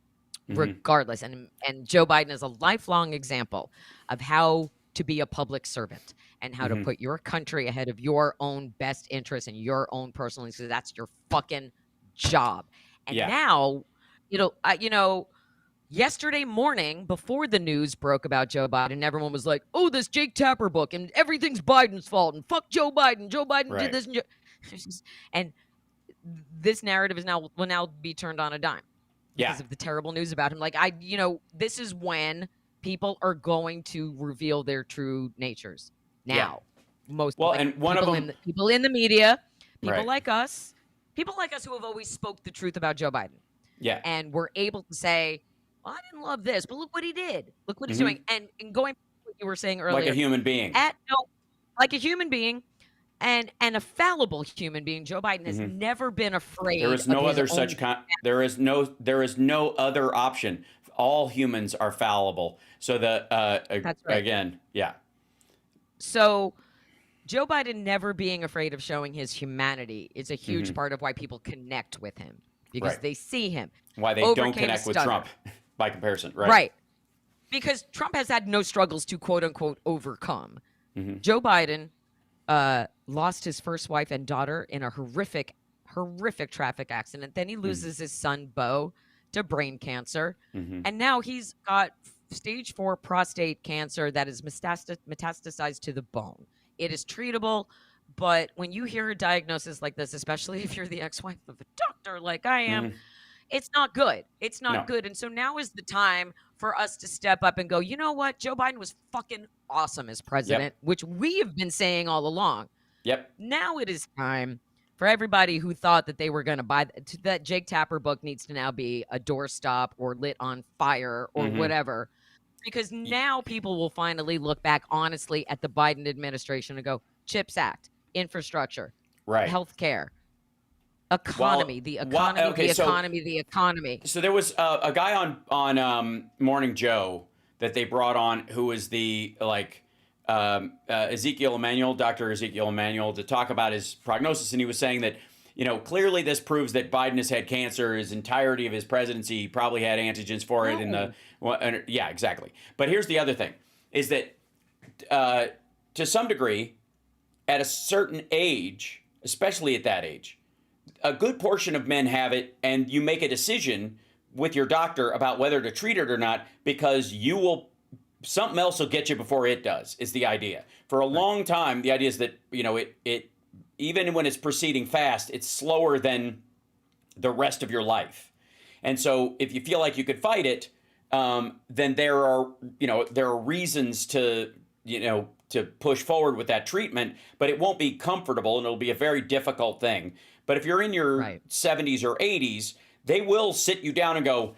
Regardless. And Joe Biden is a lifelong example of how to be a public servant and how to put your country ahead of your own best interests and your own personal interests. That's your fucking job. And now, yesterday morning, before the news broke about Joe Biden, everyone was like, "Oh, this Jake Tapper book, and everything's Biden's fault, and fuck Joe Biden. Joe Biden did Right. this." And this narrative will now be turned on a dime because Yeah. of the terrible news about him. Like, this is when people are going to reveal their true natures. Now, most Well, like, and one of people them- people in the media, people Right. like us who have always spoke the truth about Joe Biden. Yeah. And we're able to say, well, I didn't love this, but look what he did. Look what he's Mhm. doing. And going back to what you were saying earlier, Like a human being. like a human being, and a fallible human being. Joe Biden has never been afraid. There is no of his other such there is no other option. All humans are fallible. So That's right. again, yeah. So Joe Biden never being afraid of showing his humanity is a huge part of why people connect with him, because Right. they see him. Why they Overcame don't a connect with stutter. Trump by comparison, right? Right. Because Trump has had no struggles to quote unquote overcome. Joe Biden lost his first wife and daughter in a horrific traffic accident. Then he loses his son, Beau, to brain cancer. And now he's got stage 4 prostate cancer that is metastasized to the bone. It is treatable, but when you hear a diagnosis like this, especially if you're the ex-wife of a doctor like I am, it's not good. It's not good. And so now is the time for us to step up and go, you know what? Joe Biden was fucking awesome as president, which we have been saying all along. Yep. Now it is time for everybody who thought that they were going to buy that Jake Tapper book needs to now be a doorstop or lit on fire or whatever. Because now people will finally look back honestly at the Biden administration and go, CHIPS Act, infrastructure, Right. healthcare, economy, the economy. So there was a guy on Morning Joe that they brought on who was the Ezekiel Emanuel, Dr. Ezekiel Emanuel, to talk about his prognosis, and he was saying that, clearly this proves that Biden has had cancer his entirety of his presidency. He probably had antigens for it yeah, exactly. But here's the other thing, is that to some degree, at a certain age, especially at that age, a good portion of men have it, and you make a decision with your doctor about whether to treat it or not, because something else will get you before it does, is the idea. For a long time, the idea is that, it even when it's proceeding fast, it's slower than the rest of your life. And so if you feel like you could fight it, then there are reasons to push forward with that treatment, but it won't be comfortable and it'll be a very difficult thing. But if you're in your 70s or 80s, they will sit you down and go,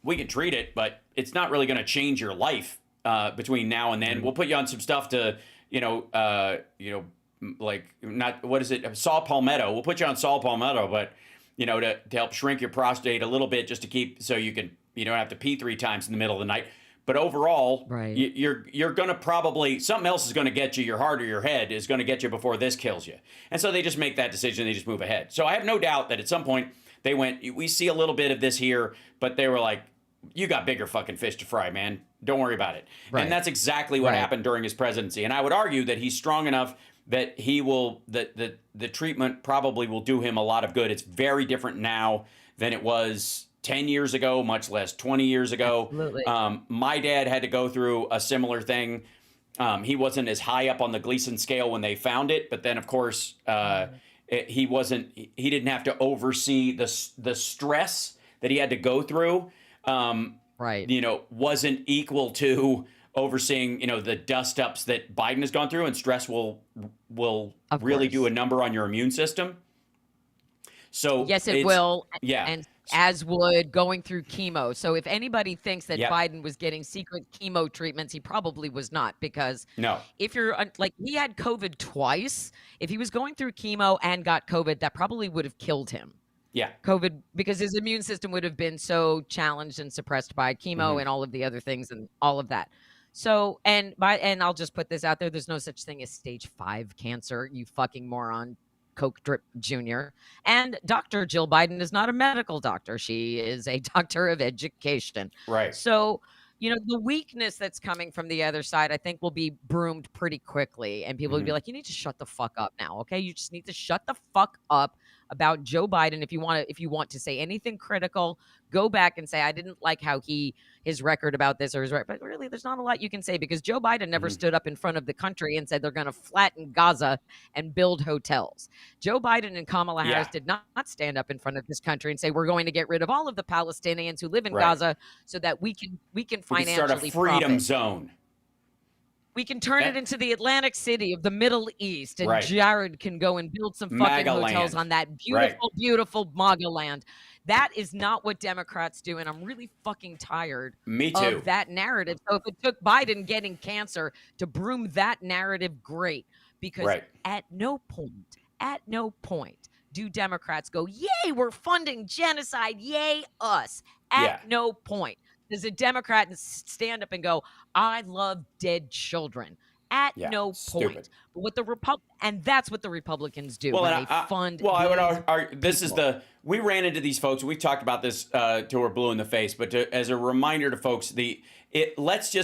we can treat it, but it's not really going to change your life between now and then. We'll put you on some stuff to, saw palmetto. We'll put you on saw palmetto, but, to help shrink your prostate a little bit, just to keep, so you don't have to pee 3 times in the middle of the night. But overall, you're going to probably, something else is going to get you. Your heart or your head is going to get you before this kills you. And so they just make that decision. They just move ahead. So I have no doubt that at some point they went, we see a little bit of this here, but they were like, you got bigger fucking fish to fry, man. Don't worry about it. And that's exactly what happened during his presidency. And I would argue that he's strong enough that he will, that the treatment probably will do him a lot of good. It's very different now than it was 10 years ago, much less 20 years ago. Absolutely. My dad had to go through a similar thing. He wasn't as high up on the Gleason scale when they found it, but then of course he didn't have to oversee the stress that he had to go through. Wasn't equal to overseeing, the dust ups that Biden has gone through, and stress will really do a number on your immune system. So yes, it will. Yeah. And as would going through chemo. So if anybody thinks that Biden was getting secret chemo treatments, he probably was not, because if you're he had COVID twice, if he was going through chemo and got COVID, that probably would have killed him. Yeah. COVID, because his immune system would have been so challenged and suppressed by chemo and all of the other things and all of that. So, and I'll just put this out there, there's no such thing as stage 5 cancer, you fucking moron. Coke Drip Jr. And Dr. Jill Biden is not a medical doctor. She is a doctor of education. Right. So, the weakness that's coming from the other side, I think, will be broomed pretty quickly. And people will be like, you need to shut the fuck up now, okay? You just need to shut the fuck up about Joe Biden. If you want to say anything critical, go back and say, I didn't like how his record about this or his record. But really, there's not a lot you can say because Joe Biden never stood up in front of the country and said they're going to flatten Gaza and build hotels. Joe Biden and Kamala Harris did not stand up in front of this country and say we're going to get rid of all of the Palestinians who live in Gaza so that we can financially start a freedom profit. zone. We can turn it into the Atlantic City of the Middle East, and Jared can go and build some fucking hotels on that beautiful, beautiful MAGA land. That is not what Democrats do, and I'm really fucking tired of that narrative. So if it took Biden getting cancer to broom that narrative, great. Because at no point do Democrats go, yay, we're funding genocide, yay, us. At no point does a Democrat stand up and go, I love dead children. At no point. But what and that's what the Republicans do when they fund. Well, I would argue we ran into these folks. We've talked about this till we're blue in the face. But as a reminder to folks, let's just